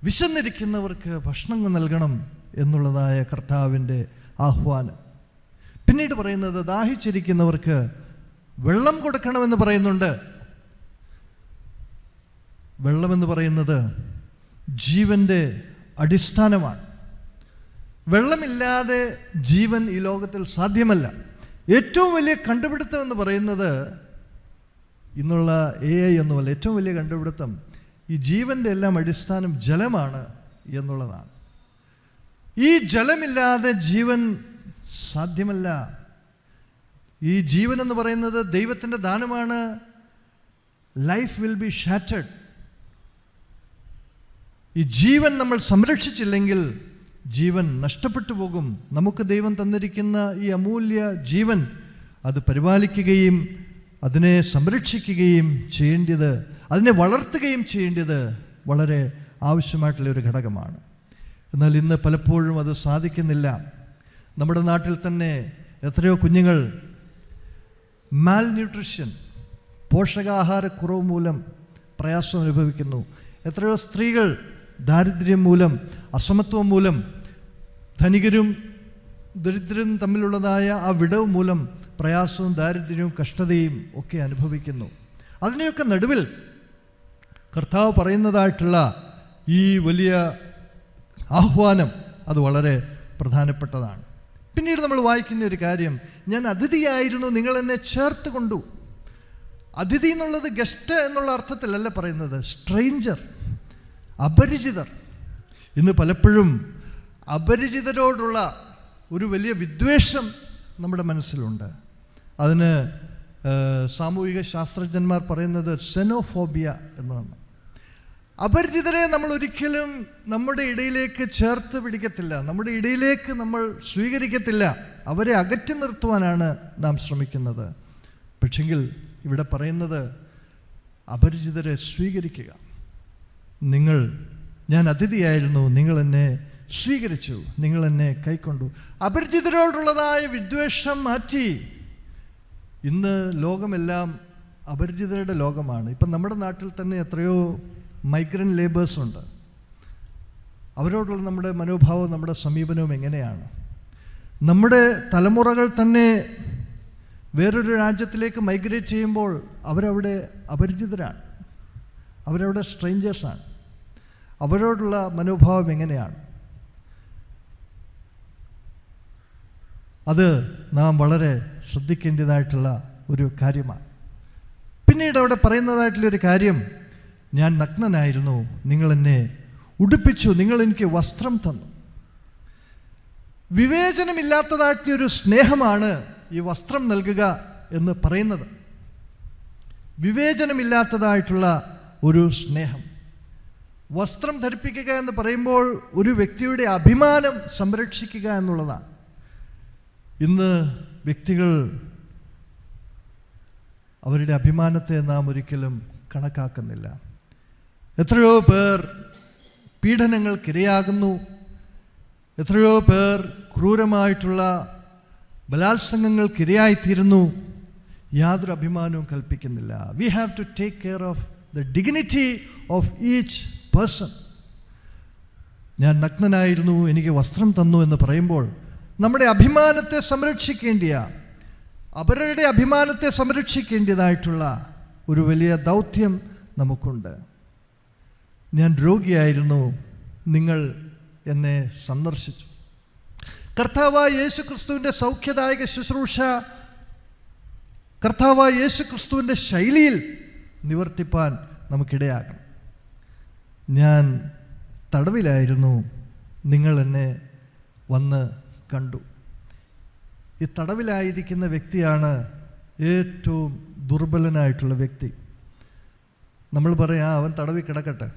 വിശന്നിരിക്കുന്നവർക്ക് ഭക്ഷണം നൽകണം എന്നുള്ളതായ കർത്താവിൻ്റെ ആഹ്വാനം. പിന്നീട് പറയുന്നത്, ദാഹിച്ചിരിക്കുന്നവർക്ക് വെള്ളം കൊടുക്കണമെന്ന് പറയുന്നുണ്ട്. വെള്ളമെന്ന് പറയുന്നത് ജീവൻ്റെ അടിസ്ഥാനമാണ്. വെള്ളമില്ലാതെ ജീവൻ ഈ ലോകത്തിൽ സാധ്യമല്ല. ഏറ്റവും വലിയ കണ്ടുപിടുത്തം എന്ന് പറയുന്നത് ഇന്നുള്ള AI ഒന്നുമല്ല. ഏറ്റവും വലിയ കണ്ടുപിടുത്തം ഈ ജീവൻ്റെ എല്ലാം അടിസ്ഥാനം ജലമാണ് എന്നുള്ളതാണ്. ഈ ജലമില്ലാതെ ജീവൻ സാധ്യമല്ല. ഈ ജീവൻ എന്ന് പറയുന്നത് ദൈവത്തിൻ്റെ ദാനമാണ്. Life will be shattered. ഈ ജീവൻ നമ്മൾ സംരക്ഷിച്ചില്ലെങ്കിൽ ജീവൻ നഷ്ടപ്പെട്ടു പോകും. നമുക്ക് ദൈവം തന്നിരിക്കുന്ന ഈ അമൂല്യ ജീവൻ അത് പരിപാലിക്കുകയും അതിനെ സംരക്ഷിക്കുകയും ചെയ്യേണ്ടത്, അതിനെ വളർത്തുകയും ചെയ്യേണ്ടത് വളരെ ആവശ്യമായിട്ടുള്ളൊരു ഘടകമാണ്. എന്നാൽ ഇന്ന് പലപ്പോഴും അത് സാധിക്കുന്നില്ല. നമ്മുടെ നാട്ടിൽ തന്നെ എത്രയോ കുഞ്ഞുങ്ങൾ മാൽ ന്യൂട്രീഷൻ, പോഷകാഹാരക്കുറവ് മൂലം പ്രയാസം അനുഭവിക്കുന്നു. എത്രയോ സ്ത്രീകൾ ദാരിദ്ര്യം മൂലം, അസമത്വം മൂലം, ധനികരും ദരിദ്രരും തമ്മിലുള്ളതായ ആ വിടവ് മൂലം പ്രയാസവും ദാരിദ്ര്യവും കഷ്ടതയും ഒക്കെ അനുഭവിക്കുന്നു. അതിനെയൊക്കെ നടുവിൽ കർത്താവ് പറയുന്നതായിട്ടുള്ള ഈ വലിയ ആഹ്വാനം അത് വളരെ പ്രധാനപ്പെട്ടതാണ്. പിന്നീട് നമ്മൾ വായിക്കുന്ന ഒരു കാര്യം, ഞാൻ അതിഥിയായിരുന്നു, നിങ്ങൾ എന്നെ ചേർത്ത് കൊണ്ടു. അതിഥി എന്നുള്ളത് ഗസ്റ്റ് എന്നുള്ള അർത്ഥത്തിലല്ല പറയുന്നത്, സ്ട്രേഞ്ചർ, അപരിചിതർ. ഇന്ന് പലപ്പോഴും അപരിചിതരോടുള്ള ഒരു വലിയ വിദ്വേഷം നമ്മുടെ മനസ്സിലുണ്ട്. അതിന് സാമൂഹിക ശാസ്ത്രജ്ഞന്മാർ പറയുന്നത് സെനോഫോബിയ എന്നാണ്. അപരിചിതരെ നമ്മൾ ഒരിക്കലും നമ്മുടെ ഇടയിലേക്ക് ചേർത്ത് പിടിക്കത്തില്ല, നമ്മുടെ ഇടയിലേക്ക് നമ്മൾ സ്വീകരിക്കത്തില്ല. അവരെ അകറ്റി നിർത്തുവാനാണ് നാം ശ്രമിക്കുന്നത്. പക്ഷെങ്കിൽ ഇവിടെ പറയുന്നത് അപരിചിതരെ സ്വീകരിക്കുക. ഞാൻ അതിഥിയായിരുന്നു, നിങ്ങൾ എന്നെ സ്വീകരിച്ചു, നിങ്ങൾ എന്നെ കൈക്കൊണ്ടു. അപരിചിതരോടുള്ളതായ വിദ്വേഷം മാറ്റി. ഇന്ന് ലോകമെല്ലാം അപരിചിതരുടെ ലോകമാണ്. ഇപ്പം നമ്മുടെ നാട്ടിൽ തന്നെ എത്രയോ മൈഗ്രൻ്റ് ലേബേഴ്സ് ഉണ്ട്. അവരോടുള്ള നമ്മുടെ മനോഭാവവും നമ്മുടെ സമീപനവും എങ്ങനെയാണ്? നമ്മുടെ തലമുറകൾ തന്നെ വേറൊരു രാജ്യത്തിലേക്ക് മൈഗ്രേറ്റ് ചെയ്യുമ്പോൾ അവരവിടെ അപരിചിതരാണ്, അവരവിടെ സ്ട്രേഞ്ചേഴ്സാണ്. അവരോടുള്ള മനോഭാവം എങ്ങനെയാണ്? അത് നാം വളരെ ശ്രദ്ധിക്കേണ്ടതായിട്ടുള്ള ഒരു കാര്യമാണ്. പിന്നീട് അവിടെ പറയുന്നതായിട്ടുള്ളൊരു കാര്യം, ഞാൻ നഗ്നനായിരുന്നു, നിങ്ങൾ എന്നെ ഉടുപ്പിച്ചു, നിങ്ങൾ എനിക്ക് വസ്ത്രം തന്നു. വിവേചനമില്ലാത്തതായിട്ടൊരു സ്നേഹമാണ് ഈ വസ്ത്രം നൽകുക എന്ന് പറയുന്നത്. വിവേചനമില്ലാത്തതായിട്ടുള്ള ഒരു സ്നേഹം. വസ്ത്രം ധരിപ്പിക്കുക എന്ന് പറയുമ്പോൾ ഒരു വ്യക്തിയുടെ അഭിമാനം സംരക്ഷിക്കുക എന്നുള്ളതാണ്. ഇന്ന് വ്യക്തികൾ അവരുടെ അഭിമാനത്തെ നാം ഒരിക്കലും കണക്കാക്കുന്നില്ല. എത്രയോ പേർ പീഡനങ്ങൾക്കിരയാകുന്നു, എത്രയോ പേർ ക്രൂരമായിട്ടുള്ള ബലാത്സംഗങ്ങൾക്കിരയായിത്തീരുന്നു. യാതൊരു അഭിമാനവും കൽപ്പിക്കുന്നില്ല. We have to take care of the dignity of each person. ഞാൻ നഗ്നനായിരുന്നു, എനിക്ക് വസ്ത്രം തന്നു എന്ന് പറയുമ്പോൾ നമ്മുടെ അഭിമാനത്തെ സംരക്ഷിക്കേണ്ടിയ, അവരുടെ ഞാൻ രോഗിയായിരുന്നു, നിങ്ങൾ എന്നെ സന്ദർശിച്ചു. കർത്താവായ യേശു ക്രിസ്തുവിൻ്റെ സൗഖ്യദായക ശുശ്രൂഷ കർത്താവായ യേശു ക്രിസ്തുവിൻ്റെ ശൈലിയിൽ നിവർത്തിപ്പാൻ നമുക്കിടയാകണം. ഞാൻ തടവിലായിരുന്നു, നിങ്ങൾ എന്നെ വന്ന് കണ്ടു. ഈ തടവിലായിരിക്കുന്ന വ്യക്തിയാണ് ഏറ്റവും ദുർബലനായിട്ടുള്ള വ്യക്തി. നമ്മൾ പറയാം, അവൻ തടവിൽ കിടക്കട്ടെ,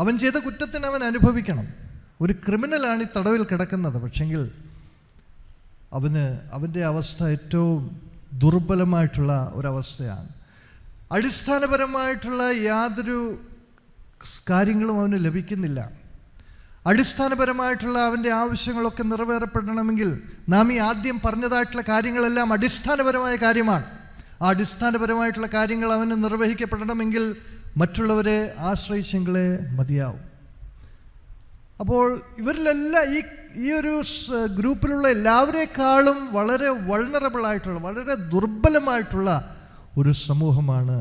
അവൻ ചെയ്ത കുറ്റത്തിന് അവൻ അനുഭവിക്കണം. ഒരു ക്രിമിനലാണ് ഈ തടവിൽ കിടക്കുന്നത്. പക്ഷെങ്കിൽ അവൻ്റെ അവസ്ഥ ഏറ്റവും ദുർബലമായിട്ടുള്ള ഒരവസ്ഥയാണ്. അടിസ്ഥാനപരമായിട്ടുള്ള യാതൊരു കാര്യങ്ങളും അവന് ലഭിക്കുന്നില്ല. അടിസ്ഥാനപരമായിട്ടുള്ള അവൻ്റെ ആവശ്യങ്ങളൊക്കെ നിറവേറപ്പെടണമെങ്കിൽ നാം ഈ ആദ്യം പറഞ്ഞതായിട്ടുള്ള കാര്യങ്ങളെല്ലാം അടിസ്ഥാനപരമായ കാര്യമാണ്. ആ അടിസ്ഥാനപരമായിട്ടുള്ള കാര്യങ്ങൾ അവന് നിർവഹിക്കപ്പെടണമെങ്കിൽ മറ്റുള്ളവരെ ആശ്രയിച്ചെങ്കിലേ മതിയാവും. അപ്പോൾ ഇവരിലെല്ലാം ഈ ഒരു ഗ്രൂപ്പിലുള്ള എല്ലാവരേക്കാളും വളരെ വൾണറബിളായിട്ടുള്ള, വളരെ ദുർബലമായിട്ടുള്ള ഒരു സമൂഹമാണ്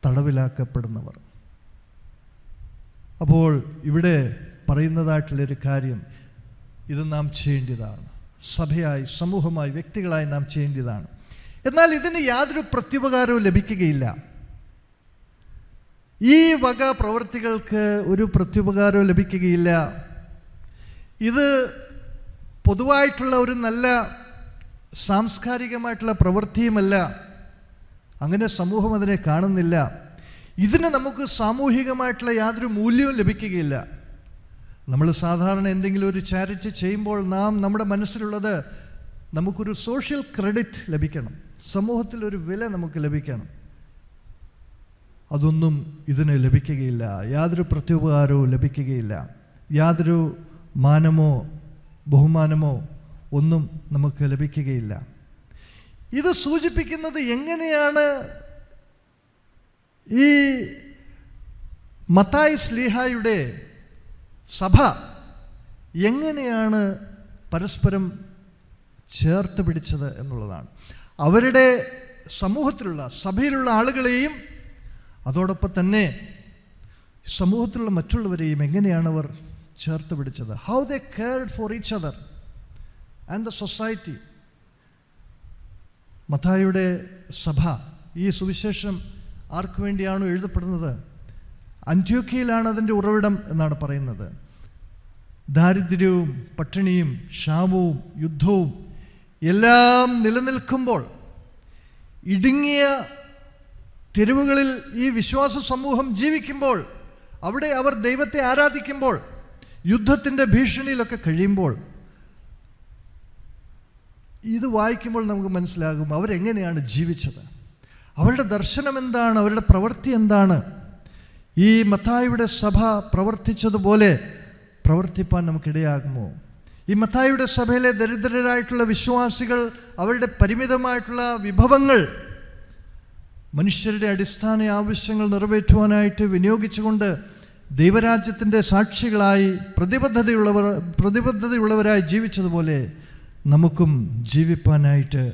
തടവിലാക്കപ്പെടുന്നവർ. അപ്പോൾ ഇവിടെ പറയുന്നതായിട്ടുള്ളൊരു കാര്യം, ഇത് നാം ചെയ്യേണ്ടതാണ്. സഭയായി, സമൂഹമായി, വ്യക്തികളായി നാം ചെയ്യേണ്ടതാണ്. എന്നാൽ ഇതിന് യാതൊരു പ്രത്യുപകാരവും ലഭിക്കുകയില്ല. ഈ വക പ്രവൃത്തികൾക്ക് ഒരു പ്രത്യുപകാരവും ലഭിക്കുകയില്ല. ഇത് പൊതുവായിട്ടുള്ള ഒരു നല്ല സാംസ്കാരികമായിട്ടുള്ള പ്രവൃത്തിയുമല്ല. അങ്ങനെ സമൂഹം അതിനെ കാണുന്നില്ല. ഇതിന് നമുക്ക് സാമൂഹികമായിട്ടുള്ള യാതൊരു മൂല്യവും ലഭിക്കുകയില്ല. നമ്മൾ സാധാരണ എന്തെങ്കിലും ഒരു ചാരിറ്റി ചെയ്യുമ്പോൾ നമ്മുടെ മനസ്സിലുള്ളത് നമുക്കൊരു സോഷ്യൽ ക്രെഡിറ്റ് ലഭിക്കണം, സമൂഹത്തിൽ ഒരു വില നമുക്ക് ലഭിക്കണം. അതൊന്നും ഇതിന് ലഭിക്കുകയില്ല. യാതൊരു പ്രത്യുപകാരവും ലഭിക്കുകയില്ല. യാതൊരു മാനമോ ബഹുമാനമോ ഒന്നും നമുക്ക് ലഭിക്കുകയില്ല. ഇത് സൂചിപ്പിക്കുന്നത് എങ്ങനെയാണ് ഈ മത്തായി ശ്ലീഹായുടെ സഭ എങ്ങനെയാണ് പരസ്പരം ചേർത്ത് പിടിച്ചത് എന്നുള്ളതാണ്. അവരുടെ സമൂഹത്തിലുള്ള, സഭയിലുള്ള ആളുകളെയും അതോടൊപ്പം തന്നെ സമൂഹത്തിലുള്ള മറ്റുള്ളവരെയും എങ്ങനെയാണ് അവർ ചേർത്ത് പിടിച്ചത്. How they cared for each other and the society. മത്തായിയുടെ സഭ, ഈ സുവിശേഷം ആർക്കു വേണ്ടിയാണോ എഴുതപ്പെടുന്നത്? അന്ത്യോക്യയിലാണ് അതിൻ്റെ ഉറവിടം എന്നാണ് പറയുന്നത്. ദാരിദ്ര്യവും പട്ടിണിയും ക്ഷാമവും യുദ്ധവും എല്ലാം നിലനിൽക്കുമ്പോൾ, ഇടുങ്ങിയ തെരുവുകളിൽ ഈ വിശ്വാസ സമൂഹം ജീവിക്കുമ്പോൾ, അവിടെ അവർ ദൈവത്തെ ആരാധിക്കുമ്പോൾ, യുദ്ധത്തിൻ്റെ ഭീഷണിയിലൊക്കെ കഴിയുമ്പോൾ, ഇത് വായിക്കുമ്പോൾ നമുക്ക് മനസ്സിലാകും അവരെങ്ങനെയാണ് ജീവിച്ചത്, അവരുടെ ദർശനം എന്താണ്, അവരുടെ പ്രവൃത്തി എന്താണ്. ഈ മത്തായിയുടെ സഭ പ്രവർത്തിച്ചതുപോലെ പ്രവർത്തിപ്പാൻ നമുക്കിടയാകുമോ? ഈ മത്തായിയുടെ സഭയിലെ ദരിദ്രരായിട്ടുള്ള വിശ്വാസികൾ അവരുടെ പരിമിതമായിട്ടുള്ള വിഭവങ്ങൾ മനുഷ്യരുടെ അടിസ്ഥാന ആവശ്യങ്ങൾ നിറവേറ്റുവാനായിട്ട് വിനിയോഗിച്ചുകൊണ്ട് ദൈവരാജ്യത്തിൻ്റെ സാക്ഷികളായി പ്രതിബദ്ധതയുള്ളവരായി ജീവിച്ചതുപോലെ നമുക്കും ജീവിപ്പാനായിട്ട്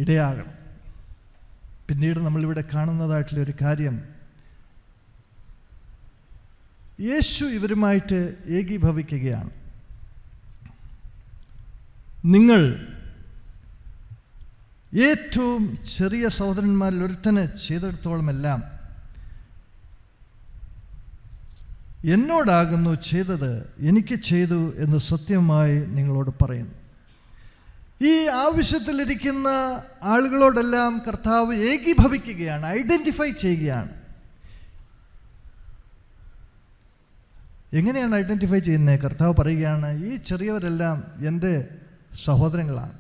ഇടയാകണം. പിന്നീട് നമ്മളിവിടെ കാണുന്നതായിട്ടുള്ളൊരു കാര്യം, യേശു ഇവരുമായിട്ട് ഏകീഭവിക്കുകയാണ്. നിങ്ങൾ ഏറ്റവും ചെറിയ സഹോദരന്മാരിൽ ഒരുത്തന് ചെയ്തെടുത്തോളമെല്ലാം എന്നോടാകുന്നു ചെയ്തത്, എനിക്ക് ചെയ്തു എന്ന് സത്യമായി നിങ്ങളോട് പറയുന്നു. ഈ ആവശ്യത്തിലിരിക്കുന്ന ആളുകളോടെല്ലാം കർത്താവ് ഏകീഭവിക്കുകയാണ്, ഐഡൻറ്റിഫൈ ചെയ്യുകയാണ്. എങ്ങനെയാണ് ഐഡൻറ്റിഫൈ ചെയ്യുന്നത്? കർത്താവ് പറയുകയാണ്, ഈ ചെറിയവരെല്ലാം എൻ്റെ സഹോദരങ്ങളാണ്,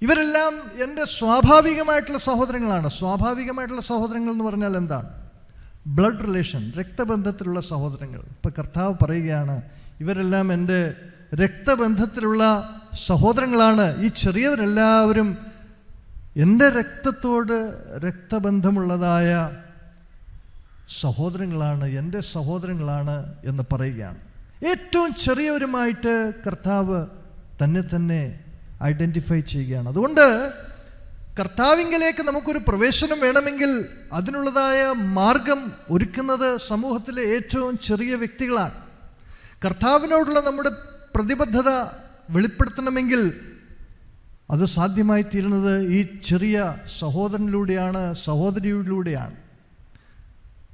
ഇവരെല്ലാം എൻ്റെ സ്വാഭാവികമായിട്ടുള്ള സഹോദരങ്ങളാണ്. സ്വാഭാവികമായിട്ടുള്ള സഹോദരങ്ങൾ എന്ന് പറഞ്ഞാൽ എന്താണ്? ബ്ലഡ് റിലേഷൻ, രക്തബന്ധത്തിലുള്ള സഹോദരങ്ങൾ. ഇപ്പം കർത്താവ് പറയുകയാണ്, ഇവരെല്ലാം എൻ്റെ രക്തബന്ധത്തിലുള്ള സഹോദരങ്ങളാണ്. ഈ ചെറിയവരെല്ലാവരും എൻ്റെ രക്തത്തോട് രക്തബന്ധമുള്ളതായ സഹോദരങ്ങളാണ്, എൻ്റെ സഹോദരങ്ങളാണ് എന്ന് പറയുകയാണ്. ഏറ്റവും ചെറിയവരുമായിട്ട് കർത്താവ് തന്നെ ഐഡൻറ്റിഫൈ ചെയ്യുകയാണ്. അതുകൊണ്ട് കർത്താവിങ്കലേക്ക് നമുക്കൊരു പ്രവേശനം വേണമെങ്കിൽ അതിനുള്ളതായ മാർഗം ഒരുക്കുന്നത് സമൂഹത്തിലെ ഏറ്റവും ചെറിയ വ്യക്തികളാണ്. കർത്താവിനോടുള്ള നമ്മുടെ പ്രതിബദ്ധത വെളിപ്പെടുത്തണമെങ്കിൽ അത് സാധ്യമായി തീരുന്നത് ഈ ചെറിയ സഹോദരനിലൂടെയാണ്, സഹോദരിയിലൂടെയാണ്.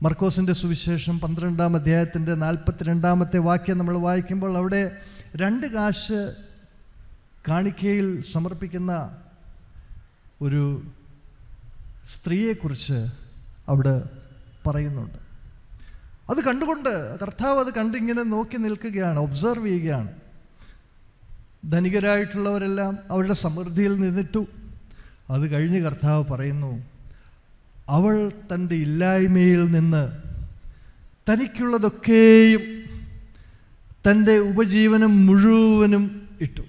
മർക്കോസിൻ്റെ സുവിശേഷം 12-ാം അധ്യായത്തിൻ്റെ 42-ാമത്തെ വാക്യം നമ്മൾ വായിക്കുമ്പോൾ അവിടെ 2 കാശ് കാണിക്കയിൽ സമർപ്പിക്കുന്ന ഒരു സ്ത്രീയെക്കുറിച്ച് അവിടെ പറയുന്നുണ്ട്. അത് കണ്ടുകൊണ്ട് കർത്താവ് അത് കണ്ടിങ്ങനെ നോക്കി നിൽക്കുകയാണ്, ഒബ്സർവ് ചെയ്യുകയാണ്. ധനികരായിട്ടുള്ളവരെല്ലാം അവരുടെ സമൃദ്ധിയിൽ നിന്നിട്ടു. അത് കഴിഞ്ഞ് കർത്താവ് പറയുന്നു, അവൾ തൻ്റെ ഇല്ലായ്മയിൽ നിന്ന് തനിക്കുള്ളതൊക്കെയും തൻ്റെ ഉപജീവനം മുഴുവനും ഇട്ടു.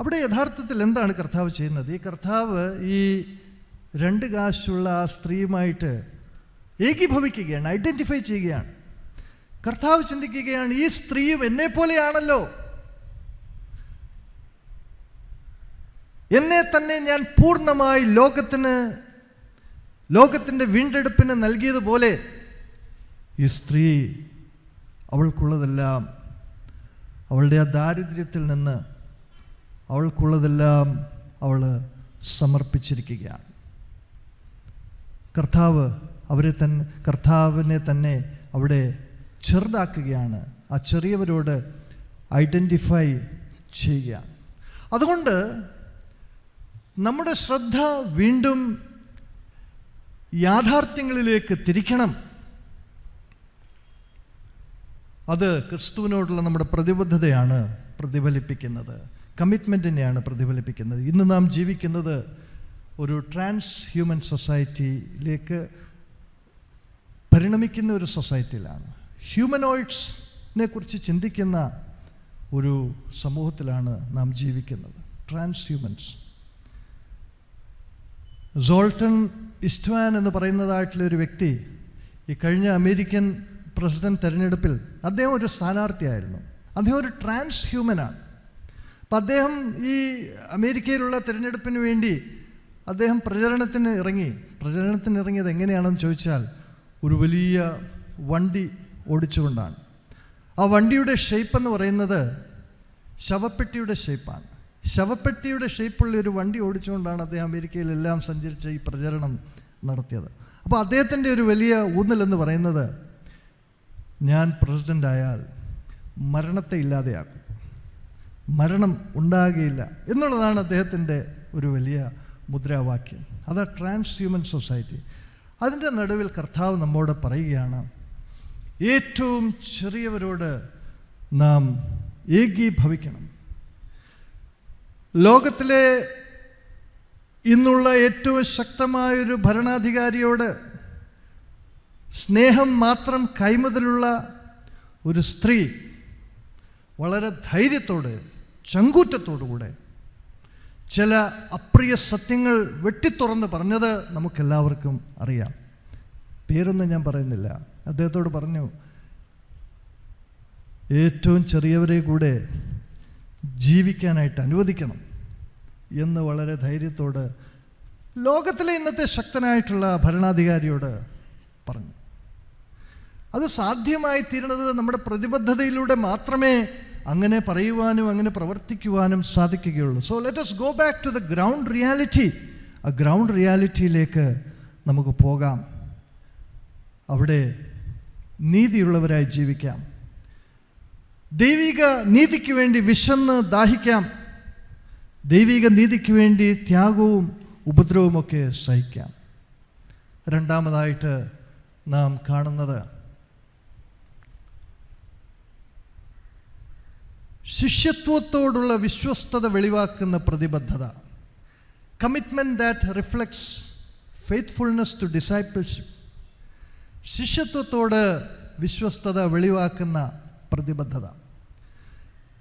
അവിടെ യഥാർത്ഥത്തിൽ എന്താണ് കർത്താവ് ചെയ്യുന്നത്? ഈ കർത്താവ് ഈ 2 കാശുള്ള ആ സ്ത്രീയുമായിട്ട് ഏകീഭവിക്കുകയാണ്, ഐഡൻറ്റിഫൈ ചെയ്യുകയാണ്. കർത്താവ് ചിന്തിക്കുകയാണ്, ഈ സ്ത്രീയും എന്നെപ്പോലെയാണല്ലോ, എന്നെ തന്നെ ഞാൻ പൂർണ്ണമായി ലോകത്തിൻ്റെ വീണ്ടെടുപ്പിന് നൽകിയതുപോലെ ഈ സ്ത്രീ അവൾക്കുള്ളതെല്ലാം, അവളുടെ ആ ദാരിദ്ര്യത്തിൽ നിന്ന് അവൾക്കുള്ളതെല്ലാം അവൾ സമർപ്പിച്ചിരിക്കുകയാണ്. കർത്താവിനെ തന്നെ അവിടെ ചെറുതാക്കുകയാണ്, ആ ചെറിയവരോട് ഐഡൻറ്റിഫൈ ചെയ്യുകയാണ്. അതുകൊണ്ട് നമ്മുടെ ശ്രദ്ധ വീണ്ടും യാഥാർത്ഥ്യങ്ങളിലേക്ക് തിരിക്കണം. അത് ക്രിസ്തുവിനോടുള്ള നമ്മുടെ പ്രതിബദ്ധതയാണ് പ്രതിഫലിപ്പിക്കുന്നത്, കമ്മിറ്റ്മെൻറ്റിനെയാണ് പ്രതിഫലിപ്പിക്കുന്നത്. ഇന്ന് നാം ജീവിക്കുന്നത് ഒരു ട്രാൻസ് ഹ്യൂമൻ സൊസൈറ്റിയിലേക്ക് പരിണമിക്കുന്ന ഒരു സൊസൈറ്റിയിലാണ്. ഹ്യൂമനോയിഡ്സിനെ കുറിച്ച് ചിന്തിക്കുന്ന ഒരു സമൂഹത്തിലാണ് നാം ജീവിക്കുന്നത്, ട്രാൻസ് ഹ്യൂമൻസ്. സോൾട്ടൻ ഇസ്റ്റ്വാൻ എന്ന് പറയുന്നതായിട്ടുള്ളൊരു വ്യക്തി ഈ കഴിഞ്ഞ അമേരിക്കൻ പ്രസിഡന്റ് തെരഞ്ഞെടുപ്പിൽ അദ്ദേഹം ഒരു സ്ഥാനാർത്ഥിയായിരുന്നു. അദ്ദേഹം ഒരു ട്രാൻസ് ഹ്യൂമനാണ്. അപ്പം അദ്ദേഹം ഈ അമേരിക്കയിലുള്ള തിരഞ്ഞെടുപ്പിന് വേണ്ടി അദ്ദേഹം പ്രചരണത്തിന് ഇറങ്ങിയത് എങ്ങനെയാണെന്ന് ചോദിച്ചാൽ ഒരു വലിയ വണ്ടി ഓടിച്ചുകൊണ്ടാണ്. ആ വണ്ടിയുടെ ഷേപ്പ് എന്ന് പറയുന്നത് ശവപ്പെട്ടിയുടെ ഷേപ്പാണ്. ശവപ്പെട്ടിയുടെ ഷേപ്പുള്ള ഒരു വണ്ടി ഓടിച്ചുകൊണ്ടാണ് അദ്ദേഹം അമേരിക്കയിലെല്ലാം സഞ്ചരിച്ച് ഈ പ്രചരണം നടത്തിയത്. അപ്പോൾ അദ്ദേഹത്തിൻ്റെ ഒരു വലിയ ഊന്നലെന്ന് പറയുന്നത്, ഞാൻ പ്രസിഡൻ്റായാൽ മരണത്തെ ഇല്ലാതെയാക്കും, മരണം ഉണ്ടാകുകയില്ല എന്നുള്ളതാണ് അദ്ദേഹത്തിൻ്റെ ഒരു വലിയ മുദ്രാവാക്യം. അതാ ട്രാൻസ് ഹ്യൂമൻ സൊസൈറ്റി. അതിൻ്റെ നടുവിൽ കർത്താവ് നമ്മോട് പറയുകയാണ്, ഏറ്റവും ചെറിയവരോട് നാം ഏകീഭവിക്കണം. ലോകത്തിലെ ഇന്നുള്ള ഏറ്റവും ശക്തമായൊരു ഭരണാധികാരിയോട് സ്നേഹം മാത്രം കൈമുതലുള്ള ഒരു സ്ത്രീ വളരെ ധൈര്യത്തോടെ, ചങ്കൂറ്റത്തോടുകൂടെ ചില അപ്രിയ സത്യങ്ങൾ വെട്ടിത്തുറന്ന് പറഞ്ഞത് നമുക്കെല്ലാവർക്കും അറിയാം. പേരൊന്നും ഞാൻ പറയുന്നില്ല. അദ്ദേഹത്തോട് പറഞ്ഞു, ഏറ്റവും ചെറിയവരെ കൂടെ ജീവിക്കാനായിട്ട് അനുവദിക്കണം എന്ന് വളരെ ധൈര്യത്തോട് ലോകത്തിലെ ഇന്നത്തെ ശക്തനായിട്ടുള്ള ഭരണാധികാരിയോട് പറഞ്ഞു. അത് സാധ്യമായി തീരുന്നത് നമ്മുടെ പ്രതിബദ്ധതയിലൂടെ മാത്രമേ അങ്ങനെ പറയുവാനും അങ്ങനെ പ്രവർത്തിക്കുവാനും സാധിക്കുകയുള്ളൂ. So let us go back to the ground reality. ആ ഗ്രൗണ്ട് റിയാലിറ്റിയിലേക്ക് നമുക്ക് പോകാം. അവിടെ നീതിയുള്ളവരായി ജീവിക്കാം. ദൈവിക നീതിക്ക് വേണ്ടി വിശന്ന് ദാഹിക്കാം. ദൈവിക നീതിക്ക് വേണ്ടി ത്യാഗവും ഉപദ്രവവുമൊക്കെ സഹിക്കാം. രണ്ടാമതായിട്ട് നാം കാണുന്നത് ശിഷ്യത്വത്തോടുള്ള വിശ്വസ്തത വെളിവാക്കുന്ന പ്രതിബദ്ധത. Commitment that reflects faithfulness to discipleship. ശിഷ്യത്വത്തോട് വിശ്വസ്തത വെളിവാക്കുന്ന പ്രതിബദ്ധത.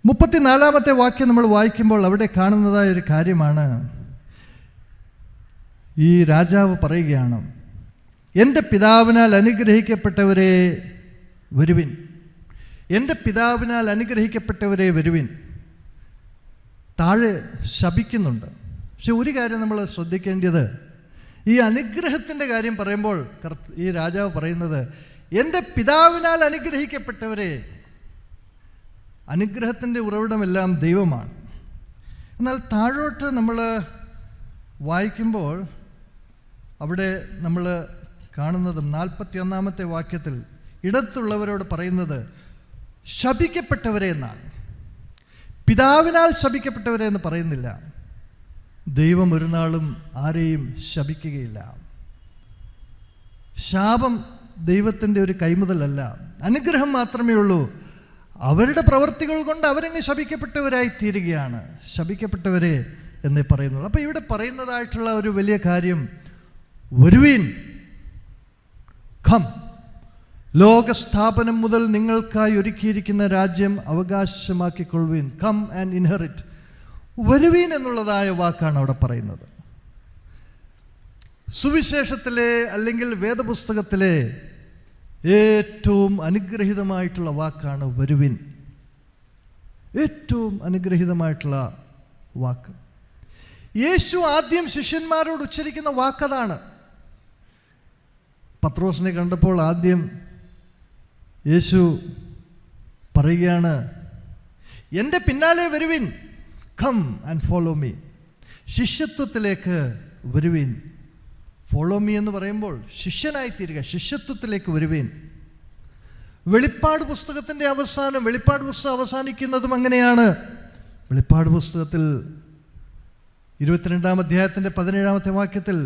34-ാമത്തെ വാക്യം നമ്മൾ വായിക്കുമ്പോൾ അവിടെ കാണുന്നതായ ഒരു കാര്യമാണ്. ഈ രാജാവ് പറയുകയാണ്, എൻ്റെ പിതാവിനാൽ അനുഗ്രഹിക്കപ്പെട്ടവരെ വരുവിൻ, എൻ്റെ പിതാവിനാൽ അനുഗ്രഹിക്കപ്പെട്ടവരെ വരുവിൻ. താഴെ ശപിക്കുന്നുണ്ട്. പക്ഷെ ഒരു കാര്യം നമ്മൾ ശ്രദ്ധിക്കേണ്ടത്, ഈ അനുഗ്രഹത്തിൻ്റെ കാര്യം പറയുമ്പോൾ ഈ രാജാവ് പറയുന്നത്, എൻ്റെ പിതാവിനാൽ അനുഗ്രഹിക്കപ്പെട്ടവരെ. അനുഗ്രഹത്തിൻ്റെ ഉറവിടമെല്ലാം ദൈവമാണ്. എന്നാൽ താഴോട്ട് നമ്മൾ വായിക്കുമ്പോൾ അവിടെ നമ്മൾ കാണുന്നത് 41-ാമത്തെ വാക്യത്തിൽ ഇടത്തുള്ളവരോട് പറയുന്നത് ശപിക്കപ്പെട്ടവരെ എന്നാണ്. പിതാവിനാൽ ശപിക്കപ്പെട്ടവരെ എന്ന് പറയുന്നില്ല. ദൈവം ഒരു നാളും ആരെയും ശപിക്കുകയില്ല. ശാപം ദൈവത്തിൻ്റെ ഒരു കൈമുതലല്ല, അനുഗ്രഹം മാത്രമേ ഉള്ളൂ. അവരുടെ പ്രവൃത്തികൾ കൊണ്ട് അവരങ്ങ് ശപിക്കപ്പെട്ടവരായി തീരുകയാണ്. ശപിക്കപ്പെട്ടവരെ എന്നേ പറയുന്നുള്ളൂ. അപ്പോൾ ഇവിടെ പറയുന്നതായിട്ടുള്ള ഒരു വലിയ കാര്യം, വരുവീൻ, കം, ലോകസ്ഥാപനം മുതൽ നിങ്ങൾക്കായി ഒരുക്കിയിരിക്കുന്ന രാജ്യം അവകാശമാക്കിക്കൊള്ളുവീൻ. Come and inherit. വരുവീൻ എന്നുള്ളതായ വാക്കാണ് അവിടെ പറയുന്നത്. സുവിശേഷത്തിലെ അല്ലെങ്കിൽ വേദപുസ്തകത്തിലെ ഏറ്റവും അനുഗ്രഹീതമായിട്ടുള്ള വാക്കാണ് വരുവിൻ. ഏറ്റവും അനുഗ്രഹീതമായിട്ടുള്ള വാക്ക്. യേശു ആദ്യം ശിഷ്യന്മാരോട് ഉച്ചരിക്കുന്ന വാക്കതാണ്. പത്രോസിനെ കണ്ടപ്പോൾ ആദ്യം യേശു പറയുകയാണ്, എൻ്റെ പിന്നാലെ വരുവിൻ, കം ആൻഡ് ഫോളോ മീ. ശിഷ്യത്വത്തിലേക്ക് വരുവിൻ. ഫോളോ മീ എന്ന് പറയുമ്പോൾ ശിഷ്യനായിത്തീരുക, ശിഷ്യത്വത്തിലേക്ക് വരുവിൻ. വെളിപ്പാട് പുസ്തകത്തിൻ്റെ അവസാനം, വെളിപ്പാട് പുസ്തകം അവസാനിക്കുന്നതും അങ്ങനെയാണ്. വെളിപ്പാട് പുസ്തകത്തിൽ 22-ാം അധ്യായത്തിൻ്റെ 17-ാമത്തെ വാക്യത്തിൽ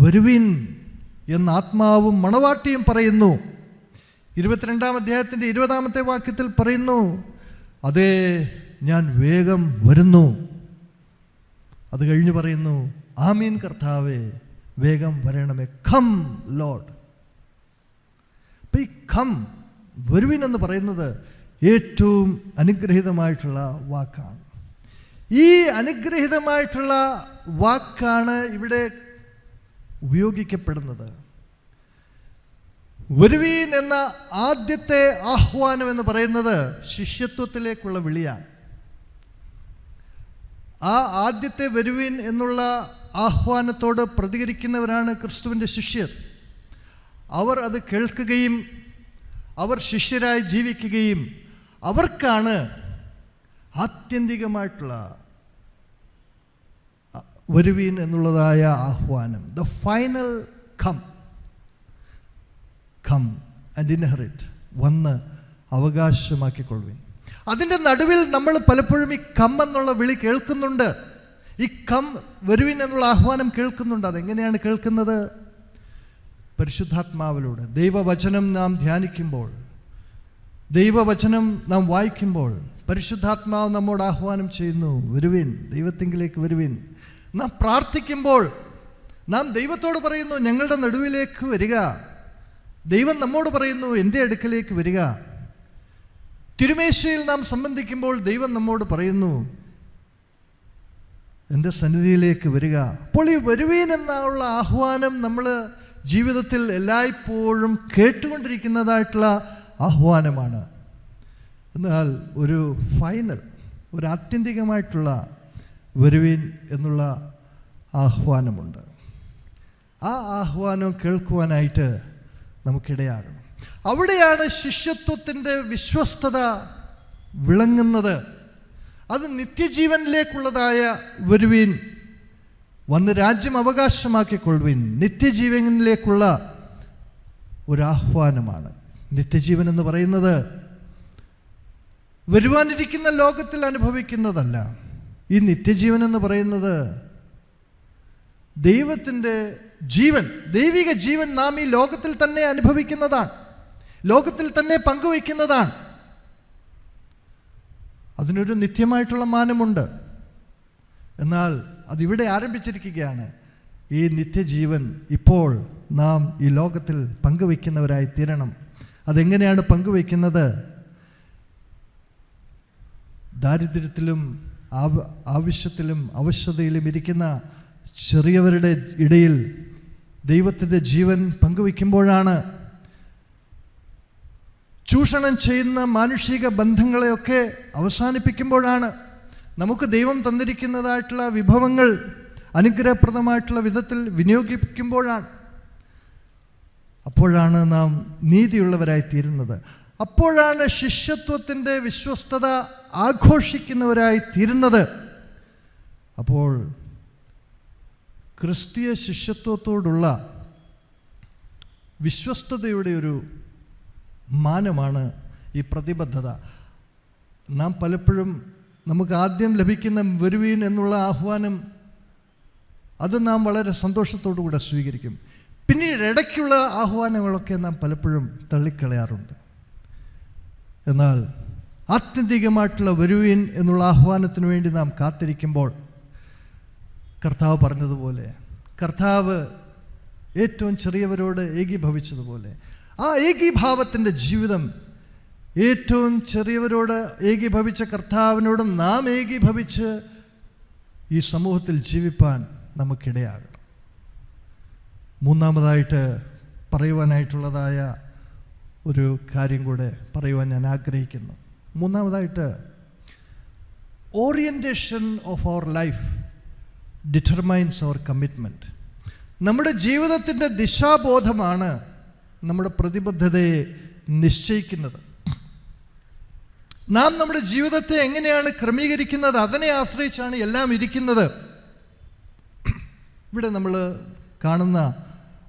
വരുവിൻ എന്ന് ആത്മാവും മണവാട്ടിയും പറയുന്നു. 22-ാം അധ്യായത്തിൻ്റെ 20-ാമത്തെ വാക്യത്തിൽ പറയുന്നു, അതേ ഞാൻ വേഗം വരുന്നു. അത് കഴിഞ്ഞ് പറയുന്നു, ആമീൻ കർത്താവേ, വേഗം വരണമേ. Come Lord. അപ്പം ഈ കം, വരുവിൻ എന്ന് പറയുന്നത് ഏറ്റവും അനുഗ്രഹീതമായിട്ടുള്ള വാക്കാണ്. ഈ അനുഗ്രഹീതമായിട്ടുള്ള വാക്കാണ് ഇവിടെ ഉപയോഗിക്കപ്പെടുന്നത്. വരുവീൻ എന്ന ആദ്യത്തെ ആഹ്വാനം എന്ന് പറയുന്നത് ശിഷ്യത്വത്തിലേക്കുള്ള വിളിയാണ്. ആ ആദ്യത്തെ വരുവീൻ എന്നുള്ള ആഹ്വാനത്തോട് പ്രതികരിക്കുന്നവരാണ് ക്രിസ്തുവിൻ്റെ ശിഷ്യർ. അവർ അത് കേൾക്കുകയും അവർ ശിഷ്യരായി ജീവിക്കുകയും അവർക്കാണ് ആത്യന്തികമായിട്ടുള്ള വരുവീൻ എന്നുള്ളതായ ആഹ്വാനം. The final come, come and inherit, വന്ന് അവകാശമാക്കിക്കൊള്ളുവിൻ. അതിൻ്റെ നടുവിൽ നമ്മൾ പലപ്പോഴും ഈ കം എന്നുള്ള വിളി കേൾക്കുന്നുണ്ട്. ഈ കം, വരുവിൻ എന്നുള്ള ആഹ്വാനം കേൾക്കുന്നുണ്ട്. അതെങ്ങനെയാണ് കേൾക്കുന്നത്? പരിശുദ്ധാത്മാവിലൂടെ. ദൈവവചനം നാം ധ്യാനിക്കുമ്പോൾ, ദൈവവചനം നാം വായിക്കുമ്പോൾ പരിശുദ്ധാത്മാവ് നമ്മോട് ആഹ്വാനം ചെയ്യുന്നു, വരുവിൻ, ദൈവത്തിങ്കിലേക്ക് വരുവിൻ. നാം പ്രാർത്ഥിക്കുമ്പോൾ നാം ദൈവത്തോട് പറയുന്നു, ഞങ്ങളുടെ നടുവിലേക്ക് വരിക. ദൈവം നമ്മോട് പറയുന്നു, എൻ്റെ അടുക്കലേക്ക് വരിക. തിരുമേശയിൽ നാം സംബന്ധിക്കുമ്പോൾ ദൈവം നമ്മോട് പറയുന്നു, എൻ്റെ സന്നിധിയിലേക്ക് വരിക. അപ്പോൾ ഈ വരുവീൻ എന്നുള്ള ആഹ്വാനം നമ്മൾ ജീവിതത്തിൽ എല്ലായ്പ്പോഴും കേട്ടുകൊണ്ടിരിക്കുന്നതായിട്ടുള്ള ആഹ്വാനമാണ്. എന്നാൽ ഒരു ഫൈനൽ, ഒരു ആത്യന്തികമായിട്ടുള്ള വരുവീൻ എന്നുള്ള ആഹ്വാനമുണ്ട്. ആ ആഹ്വാനം കേൾക്കുവാനായിട്ട് നമുക്കിടയാകണം. അവിടെയാണ് ശിഷ്യത്വത്തിൻ്റെ വിശ്വസ്തത വിളങ്ങുന്നത്. അത് നിത്യജീവനിലേക്കുള്ളതായ വരുവീൻ, വന്ന് രാജ്യം അവകാശമാക്കിക്കൊള്ളുവിൻ, നിത്യജീവനിലേക്കുള്ള ഒരാഹ്വാനമാണ്. നിത്യജീവൻ എന്ന് പറയുന്നത് വരുവാനിരിക്കുന്ന ലോകത്തിൽ അനുഭവിക്കുന്നതല്ല. ഈ നിത്യജീവൻ എന്ന് പറയുന്നത് ദൈവത്തിൻ്റെ ജീവൻ, ദൈവിക ജീവൻ നാം ഈ ലോകത്തിൽ തന്നെ അനുഭവിക്കുന്നതാണ്, ലോകത്തിൽ തന്നെ പങ്കുവയ്ക്കുന്നതാണ്. അതിനൊരു നിത്യമായിട്ടുള്ള മാനമുണ്ട്. എന്നാൽ അതിവിടെ ആരംഭിച്ചിരിക്കുകയാണ്. ഈ നിത്യജീവൻ ഇപ്പോൾ നാം ഈ ലോകത്തിൽ പങ്കുവയ്ക്കുന്നവരായി തീരണം. അതെങ്ങനെയാണ് പങ്കുവയ്ക്കുന്നത്? ദാരിദ്ര്യത്തിലും ആവശ്യത്തിലും അവശതയിലും ഇരിക്കുന്ന ചെറിയവരുടെ ഇടയിൽ ദൈവത്തിൻ്റെ ജീവൻ പങ്കുവയ്ക്കുമ്പോഴാണ്. ചൂഷണം ചെയ്യുന്ന മാനുഷിക ബന്ധങ്ങളെയൊക്കെ അവസാനിപ്പിക്കുമ്പോഴാണ്. നമുക്ക് ദൈവം തന്നിരിക്കുന്നതായിട്ടുള്ള വിഭവങ്ങൾ അനുഗ്രഹപ്രദമായിട്ടുള്ള വിധത്തിൽ അപ്പോഴാണ് നാം നീതിയുള്ളവരായി തീരുന്നത്. അപ്പോഴാണ് ശിഷ്യത്വത്തിൻ്റെ വിശ്വസ്തത ആഘോഷിക്കുന്നവരായി തീരുന്നത്. അപ്പോൾ ക്രിസ്തീയ ശിഷ്യത്വത്തോടുള്ള വിശ്വസ്തതയുടെ ഒരു മാനമാണ് ഈ പ്രതിബദ്ധത. നാം പലപ്പോഴും നമുക്ക് ആദ്യം ലഭിക്കുന്ന വരുവീൻ എന്നുള്ള ആഹ്വാനം അത് നാം വളരെ സന്തോഷത്തോടു കൂടെ സ്വീകരിക്കും. പിന്നീട് ഇടയ്ക്കുള്ള ആഹ്വാനങ്ങളൊക്കെ നാം പലപ്പോഴും തള്ളിക്കളയാറുണ്ട്. എന്നാൽ ആത്യന്തികമായിട്ടുള്ള വരുവീൻ എന്നുള്ള ആഹ്വാനത്തിന് വേണ്ടി നാം കാത്തിരിക്കുമ്പോൾ കർത്താവ് പറഞ്ഞതുപോലെ, കർത്താവ് ഏറ്റവും ചെറിയവരോട് ഏകീഭവിച്ചതുപോലെ, ആ ഏകീഭാവത്തിൻ്റെ ജീവിതം ഏറ്റവും ചെറിയവരോട് ഏകീഭവിച്ച കർത്താവിനോട് നാം ഏകീഭവിച്ച് ഈ സമൂഹത്തിൽ ജീവിപ്പാൻ നമുക്കിടയാകണം. മൂന്നാമതായിട്ട് പറയുവാനായിട്ടുള്ളതായ ഒരു കാര്യം കൂടെ പറയുവാൻ ഞാൻ ആഗ്രഹിക്കുന്നു. മൂന്നാമതായിട്ട്, orientation of our life determines our commitment. നമ്മുടെ ജീവിതത്തിൻ്റെ ദിശാബോധമാണ് നമ്മുടെ പ്രതിബദ്ധതയെ നിശ്ചയിക്കുന്നത്. നാം നമ്മുടെ ജീവിതത്തെ എങ്ങനെയാണ് ക്രമീകരിക്കുന്നത്, അതിനെ ആശ്രയിച്ചാണ് എല്ലാം ഇരിക്കുന്നത്. ഇവിടെ നമ്മൾ കാണുന്ന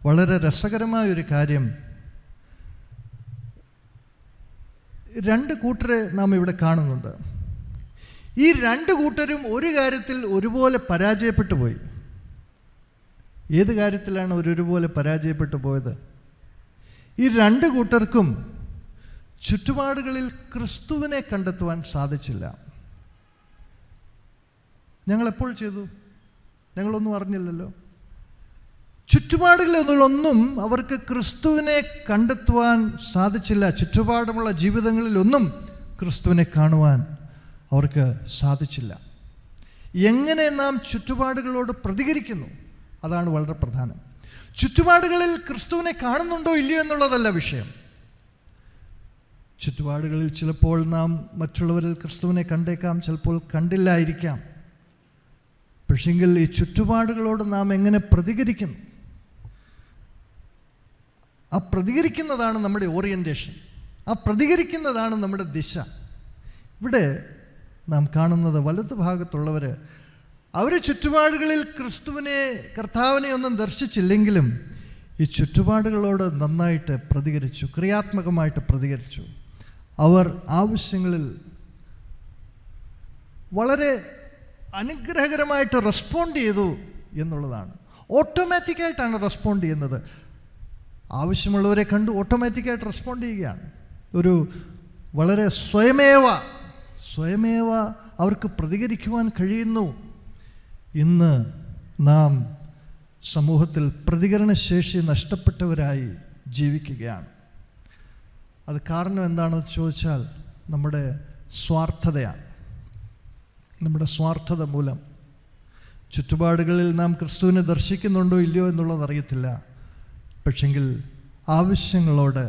വളരെ രസകരമായൊരു കാര്യം, രണ്ട് കൂട്ടരെ നാം ഇവിടെ കാണുന്നുണ്ട്. ഈ രണ്ട് കൂട്ടരും ഒരു കാര്യത്തിൽ ഒരുപോലെ പരാജയപ്പെട്ടു പോയി. ഏത് കാര്യത്തിലാണ് ഒരുപോലെ പരാജയപ്പെട്ടു പോയത്? ഈ രണ്ട് കൂട്ടർക്കും ചുറ്റുപാടുകളിൽ ക്രിസ്തുവിനെ കണ്ടെത്തുവാൻ സാധിച്ചില്ല. ഞങ്ങളെപ്പോൾ ചെയ്തു? ഞങ്ങളൊന്നും അറിഞ്ഞില്ലല്ലോ. ചുറ്റുപാടുകളിലൊന്നും അവർക്ക് ക്രിസ്തുവിനെ കണ്ടെത്തുവാൻ സാധിച്ചില്ല. ചുറ്റുപാടുമുള്ള ജീവിതങ്ങളിലൊന്നും ക്രിസ്തുവിനെ കാണുവാൻ അവർക്ക് സാധിച്ചില്ല. എങ്ങനെ നാം ചുറ്റുപാടുകളോട് പ്രതികരിക്കുന്നു, അതാണ് വളരെ പ്രധാനം. ചുറ്റുപാടുകളിൽ ക്രിസ്തുവിനെ കാണുന്നുണ്ടോ ഇല്ലയോ എന്നുള്ളതല്ല വിഷയം. ചുറ്റുപാടുകളിൽ ചിലപ്പോൾ നാം മറ്റുള്ളവരിൽ ക്രിസ്തുവിനെ കണ്ടേക്കാം, ചിലപ്പോൾ കണ്ടില്ലായിരിക്കാം. പക്ഷെങ്കിൽ ഈ ചുറ്റുപാടുകളോട് നാം എങ്ങനെ പ്രതികരിക്കുന്നു, ആ പ്രതികരിക്കുന്നതാണ് നമ്മുടെ ഓറിയൻറ്റേഷൻ, ആ പ്രതികരിക്കുന്നതാണ് നമ്മുടെ ദിശ. ഇവിടെ നാം കാണുന്നത് വലതു ഭാഗത്തുള്ളവർ, അവർ ചുറ്റുപാടുകളിൽ കർത്താവിനെ ഒന്നും ദർശിച്ചില്ലെങ്കിലും ഈ ചുറ്റുപാടുകളോട് നന്നായിട്ട് പ്രതികരിച്ചു, ക്രിയാത്മകമായിട്ട് പ്രതികരിച്ചു. അവർ ആവശ്യങ്ങളിൽ വളരെ അനുഗ്രഹകരമായിട്ട് റെസ്പോണ്ട് ചെയ്തു എന്നുള്ളതാണ്. ഓട്ടോമാറ്റിക്കായിട്ടാണ് റെസ്പോണ്ട് ചെയ്യുന്നത്. ആവശ്യമുള്ളവരെ കണ്ട് ഓട്ടോമാറ്റിക്കായിട്ട് റെസ്പോണ്ട് ചെയ്യുകയാണ്. ഒരു വളരെ സ്വയമേവ അവർക്ക് പ്രതികരിക്കുവാൻ കഴിയുന്നു. ഇന്ന് നാം സമൂഹത്തിൽ പ്രതികരണശേഷി നഷ്ടപ്പെട്ടവരായി ജീവിക്കുകയാണ്. അത് കാരണം എന്താണെന്ന് ചോദിച്ചാൽ നമ്മുടെ സ്വാർത്ഥതയാണ്. നമ്മുടെ സ്വാർത്ഥത മൂലം ചുറ്റുപാടുകളിൽ നാം ക്രിസ്തുവിനെ ദർശിക്കുന്നുണ്ടോ ഇല്ലയോ എന്നുള്ളത് അറിയത്തില്ല. പക്ഷെങ്കിൽ ആവശ്യങ്ങളോട്,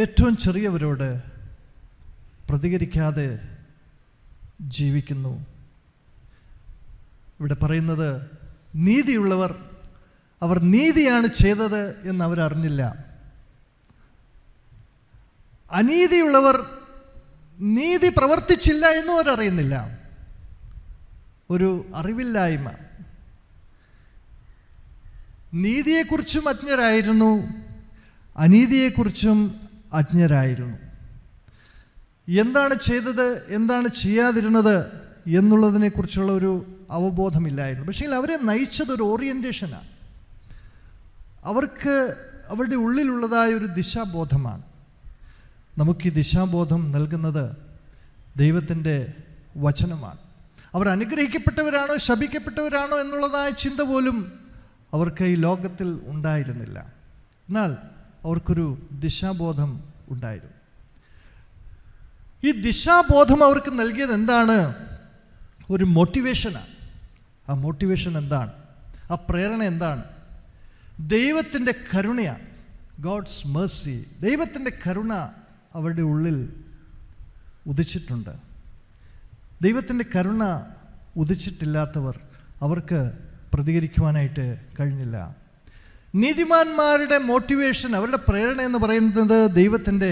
ഏറ്റവും ചെറിയവരോട് പ്രതികരിക്കാതെ ജീവിക്കുന്നു. ഇവിടെ പറയുന്നത്, നീതിയുള്ളവർ അവർ നീതിയാണ് ചെയ്തത് എന്ന് അവരറിഞ്ഞില്ല. അനീതിയുള്ളവർ നീതി പ്രവർത്തിച്ചില്ല എന്നും അവരറിയുന്നില്ല. ഒരു അറിവില്ലായ്മ. നീതിയെക്കുറിച്ചും അജ്ഞരായിരുന്നു, അനീതിയെക്കുറിച്ചും അജ്ഞരായിരുന്നു. എന്താണ് ചെയ്തത്, എന്താണ് ചെയ്യാതിരുന്നത് എന്നുള്ളതിനെക്കുറിച്ചുള്ള ഒരു അവബോധമില്ലായിരുന്നു. പക്ഷേ അവരെ നയിച്ചതൊരു ഓറിയൻറ്റേഷനാണ്. അവർക്ക് അവരുടെ ഉള്ളിലുള്ളതായ ഒരു ദിശാബോധമാണ്. നമുക്ക് ഈ ദിശാബോധം നൽകുന്നത് ദൈവത്തിൻ്റെ വചനമാണ്. അവർ അനുഗ്രഹിക്കപ്പെട്ടവരാണോ ശപിക്കപ്പെട്ടവരാണോ എന്നുള്ളതായ ചിന്ത പോലും അവർക്ക് ഈ ലോകത്തിൽ ഉണ്ടായിരുന്നില്ല. എന്നാൽ അവർക്കൊരു ദിശാബോധം ഉണ്ടായിരുന്നു. ഈ ദിശാബോധം അവർക്ക് നൽകിയത് എന്താണ്? ഒരു മോട്ടിവേഷനാണ്. ആ മോട്ടിവേഷൻ എന്താണ്? ആ പ്രേരണ എന്താണ്? ദൈവത്തിൻ്റെ കരുണയാണ്. God's Mercy. ദൈവത്തിൻ്റെ കരുണ അവരുടെ ഉള്ളിൽ ഉദിച്ചിട്ടുണ്ട്. ദൈവത്തിൻ്റെ കരുണ ഉദിച്ചിട്ടില്ലാത്തവർ അവർക്ക് പ്രതികരിക്കുവാനായിട്ട് കഴിഞ്ഞില്ല. നീതിമാന്മാരുടെ മോട്ടിവേഷൻ, അവരുടെ പ്രേരണ എന്ന് പറയുന്നത് ദൈവത്തിൻ്റെ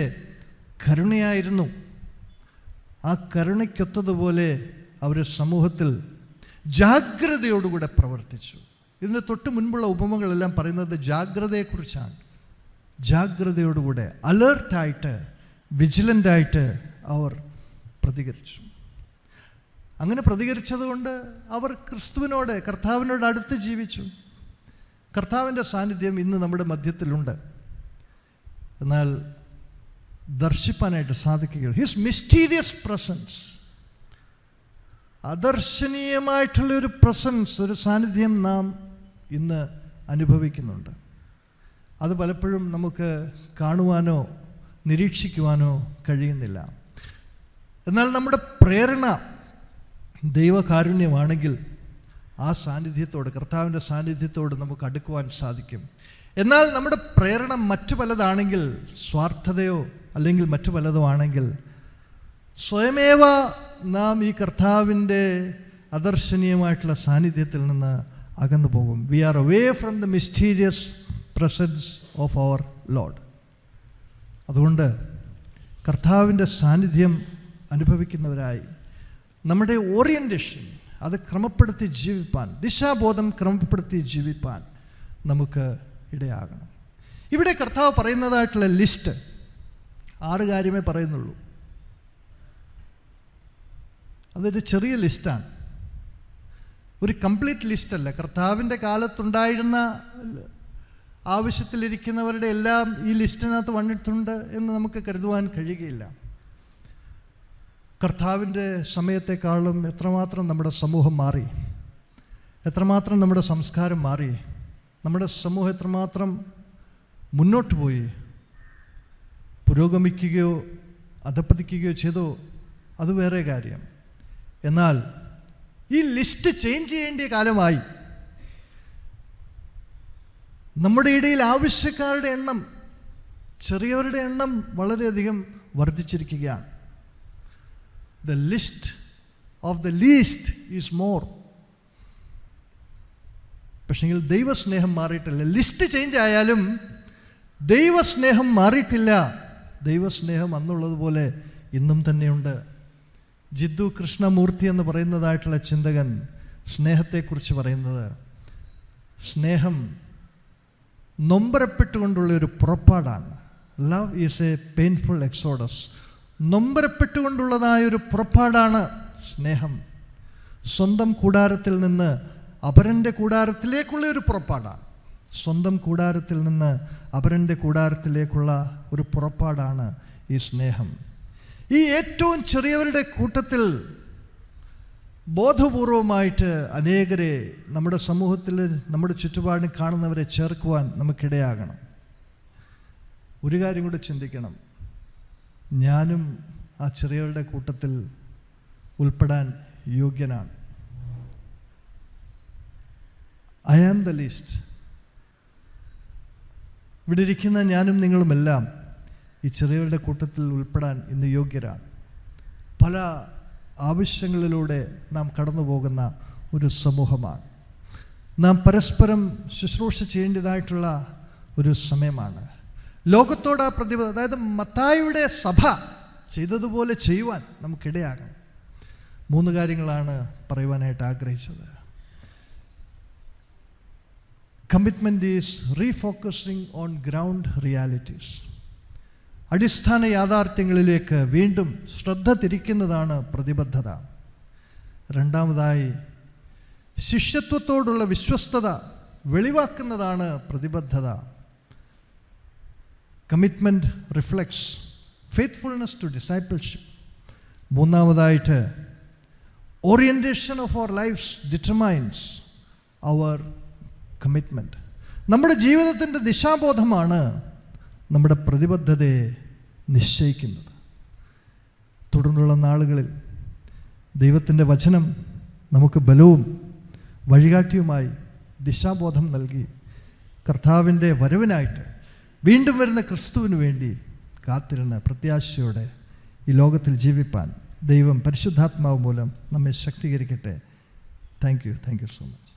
കരുണയായിരുന്നു. ആ കരുണയ്ക്കൊത്തതുപോലെ അവർ സമൂഹത്തിൽ ജാഗ്രതയോടുകൂടെ പ്രവർത്തിച്ചു. ഇതിന് തൊട്ട് മുൻപുള്ള ഉപമകളെല്ലാം പറയുന്നത് ജാഗ്രതയെക്കുറിച്ചാണ്. ജാഗ്രതയോടുകൂടെ, അലേർട്ടായിട്ട്, വിജിലൻ്റായിട്ട് അവർ പ്രതികരിച്ചു. അങ്ങനെ പ്രതികരിച്ചതുകൊണ്ട് അവർ ക്രിസ്തുവിനോട്, കർത്താവിനോട് അടുത്ത് ജീവിച്ചു. കർത്താവിൻ്റെ സാന്നിധ്യം ഇന്ന് നമ്മുടെ മധ്യത്തിലുണ്ട്. എന്നാൽ ദർശിപ്പാനായിട്ട് സാധിക്കുകയുള്ളൂ. ഹിസ് മിസ്റ്റീരിയസ് പ്രസൻസ്, അദർശനീയമായിട്ടുള്ളൊരു പ്രസൻസ്, ഒരു സാന്നിധ്യം നാം ഇന്ന് അനുഭവിക്കുന്നുണ്ട്. അത് പലപ്പോഴും നമുക്ക് കാണുവാനോ നിരീക്ഷിക്കുവാനോ കഴിയുന്നില്ല. എന്നാൽ നമ്മുടെ പ്രേരണ ദൈവകാരുണ്യമാണെങ്കിൽ ആ സാന്നിധ്യത്തോട്, കർത്താവിൻ്റെ സാന്നിധ്യത്തോട് നമുക്ക് അടുക്കുവാൻ സാധിക്കും. എന്നാൽ നമ്മുടെ പ്രേരണ മറ്റു പലതാണെങ്കിൽ, സ്വാർത്ഥതയോ അല്ലെങ്കിൽ മറ്റു പലതോ ആണെങ്കിൽ, സ്വയമേവ നാം ഈ കർത്താവിൻ്റെ അദർശനീയമായിട്ടുള്ള സാന്നിധ്യത്തിൽ നിന്ന് അകന്നു പോകും. We are away from the mysterious presence of our Lord. അതുകൊണ്ട് കർത്താവിൻ്റെ സാന്നിധ്യം അനുഭവിക്കുന്നവരായി നമ്മുടെ ഓറിയൻറ്റേഷൻ അത് ക്രമപ്പെടുത്തി ജീവിപ്പാൻ, ദിശാബോധം ക്രമപ്പെടുത്തി ജീവിപ്പാൻ നമുക്ക് ഇടയാകണം. ഇവിടെ കർത്താവ് പറയുന്നതായിട്ടുള്ള ലിസ്റ്റ് 6 കാര്യമേ പറയുന്നുള്ളൂ. അതൊരു ചെറിയ ലിസ്റ്റാണ്, ഒരു കംപ്ലീറ്റ് ലിസ്റ്റല്ല. കർത്താവിൻ്റെ കാലത്തുണ്ടായിരുന്ന ആവശ്യത്തിലിരിക്കുന്നവരുടെ എല്ലാം ഈ ലിസ്റ്റിനകത്ത് വന്നിട്ടുണ്ട് എന്ന് നമുക്ക് കരുതുവാൻ കഴിയുകയില്ല. കർത്താവിൻ്റെ സമയത്തെക്കാളും എത്രമാത്രം നമ്മുടെ സമൂഹം മാറി, എത്രമാത്രം നമ്മുടെ സംസ്കാരം മാറി, നമ്മുടെ സമൂഹം എത്രമാത്രം മുന്നോട്ട് പോയി, പുരോഗമിക്കുകയോ അധപ്പതിക്കുകയോ ചെയ്തോ അത് വേറെ കാര്യം. എന്നാൽ ഈ ലിസ്റ്റ് ചേഞ്ച് ചെയ്യേണ്ട കാലമായി. നമ്മുടെ ഇടയിൽ ആവശ്യക്കാരുടെ എണ്ണം, ചെറിയവരുടെ എണ്ണം വളരെയധികം വർദ്ധിച്ചിരിക്കുകയാണ്. The list of the least is more. പക്ഷെങ്കിൽ ദൈവസ്നേഹം മാറിയിട്ടില്ല. ലിസ്റ്റ് ചേഞ്ച് ആയാലും ദൈവസ്നേഹം മാറിയിട്ടില്ല. ദൈവസ്നേഹം അന്നുള്ളതുപോലെ ഇന്നും തന്നെയുണ്ട്. ജിദ്ദു കൃഷ്ണമൂർത്തി എന്ന് പറയുന്നതായിട്ടുള്ള ചിന്തകൻ സ്നേഹത്തെക്കുറിച്ച് പറയുന്നത്, സ്നേഹം നൊമ്പരപ്പെട്ടുകൊണ്ടുള്ള ഒരു പുറപ്പാടാണ്. Love is a painful exodus. നൊമ്പരപ്പെട്ടുകൊണ്ടുള്ളതായൊരു പുറപ്പാടാണ് സ്നേഹം. സ്വന്തം കൂടാരത്തിൽ നിന്ന് അപരൻ്റെ കൂടാരത്തിലേക്കുള്ള ഒരു പുറപ്പാടാണ്. സ്വന്തം കൂടാരത്തിൽ നിന്ന് അപരൻ്റെ കൂടാരത്തിലേക്കുള്ള ഒരു പുറപ്പാടാണ് ഈ സ്നേഹം. ഈ ഏറ്റവും ചെറിയവരുടെ കൂട്ടത്തിൽ ബോധപൂർവമായിട്ട് അനേകരെ നമ്മുടെ സമൂഹത്തിൽ, നമ്മുടെ ചുറ്റുപാടിൽ കാണുന്നവരെ ചേർക്കുവാൻ നമുക്കിടയാകണം. ഒരു കാര്യം കൂടെ ചിന്തിക്കണം, ഞാനും ആ ചെറിയവരുടെ കൂട്ടത്തിൽ ഉൾപ്പെടാൻ യോഗ്യനാണ്. I am the least. ഇവിടെ ഇരിക്കുന്ന ഞാനും നിങ്ങളുമെല്ലാം ഈ ചെറിയവരുടെ കൂട്ടത്തിൽ ഉൾപ്പെടാൻ ഇന്ന് യോഗ്യരാണ്. പല ആവശ്യങ്ങളിലൂടെ നാം കടന്നു പോകുന്ന ഒരു സമൂഹമാണ്. നാം പരസ്പരം ശുശ്രൂഷ ചെയ്യേണ്ടതായിട്ടുള്ള ഒരു സമയമാണ്. ലോകത്തോട് ആ പ്രതിബദ്ധത, അതായത് മത്തായിയുടെ സഭ ചെയ്തതുപോലെ ചെയ്യുവാൻ നമുക്കിടയാകണം. 3 കാര്യങ്ങളാണ് പറയുവാനായിട്ട് ആഗ്രഹിച്ചത്. Commitment is refocusing on ground realities. അടിസ്ഥാന യാഥാർത്ഥ്യങ്ങളിലേക്ക് വീണ്ടും ശ്രദ്ധ തിരിക്കുന്നതാണ് പ്രതിബദ്ധത. 2ാമതായി ശിഷ്യത്വത്തോടുള്ള വിശ്വസ്തത വെളിവാക്കുന്നതാണ് പ്രതിബദ്ധത. Commitment reflects faithfulness to discipleship. 3ാമതായിട്ട് orientation of our lives determines our commitment. നമ്മുടെ ജീവിതത്തിൻ്റെ ദിശാബോധമാണ് നമ്മുടെ പ്രതിബദ്ധതയെ നിശ്ചയിക്കുന്നത്. തുടർന്നുള്ള നാളുകളിൽ ദൈവത്തിൻ്റെ വചനം നമുക്ക് ബലവും വഴികാട്ടിയുമായി ദിശാബോധം നൽകി കർത്താവിൻ്റെ വരവിനായിട്ട് വീണ്ടും വരുന്ന ക്രിസ്തുവിന് വേണ്ടി കാത്തിരുന്ന് പ്രത്യാശയോടെ ഈ ലോകത്തിൽ ജീവിപ്പാൻ ദൈവം പരിശുദ്ധാത്മാവ് മൂലം നമ്മെ ശക്തീകരിക്കട്ടെ. Thank you so much.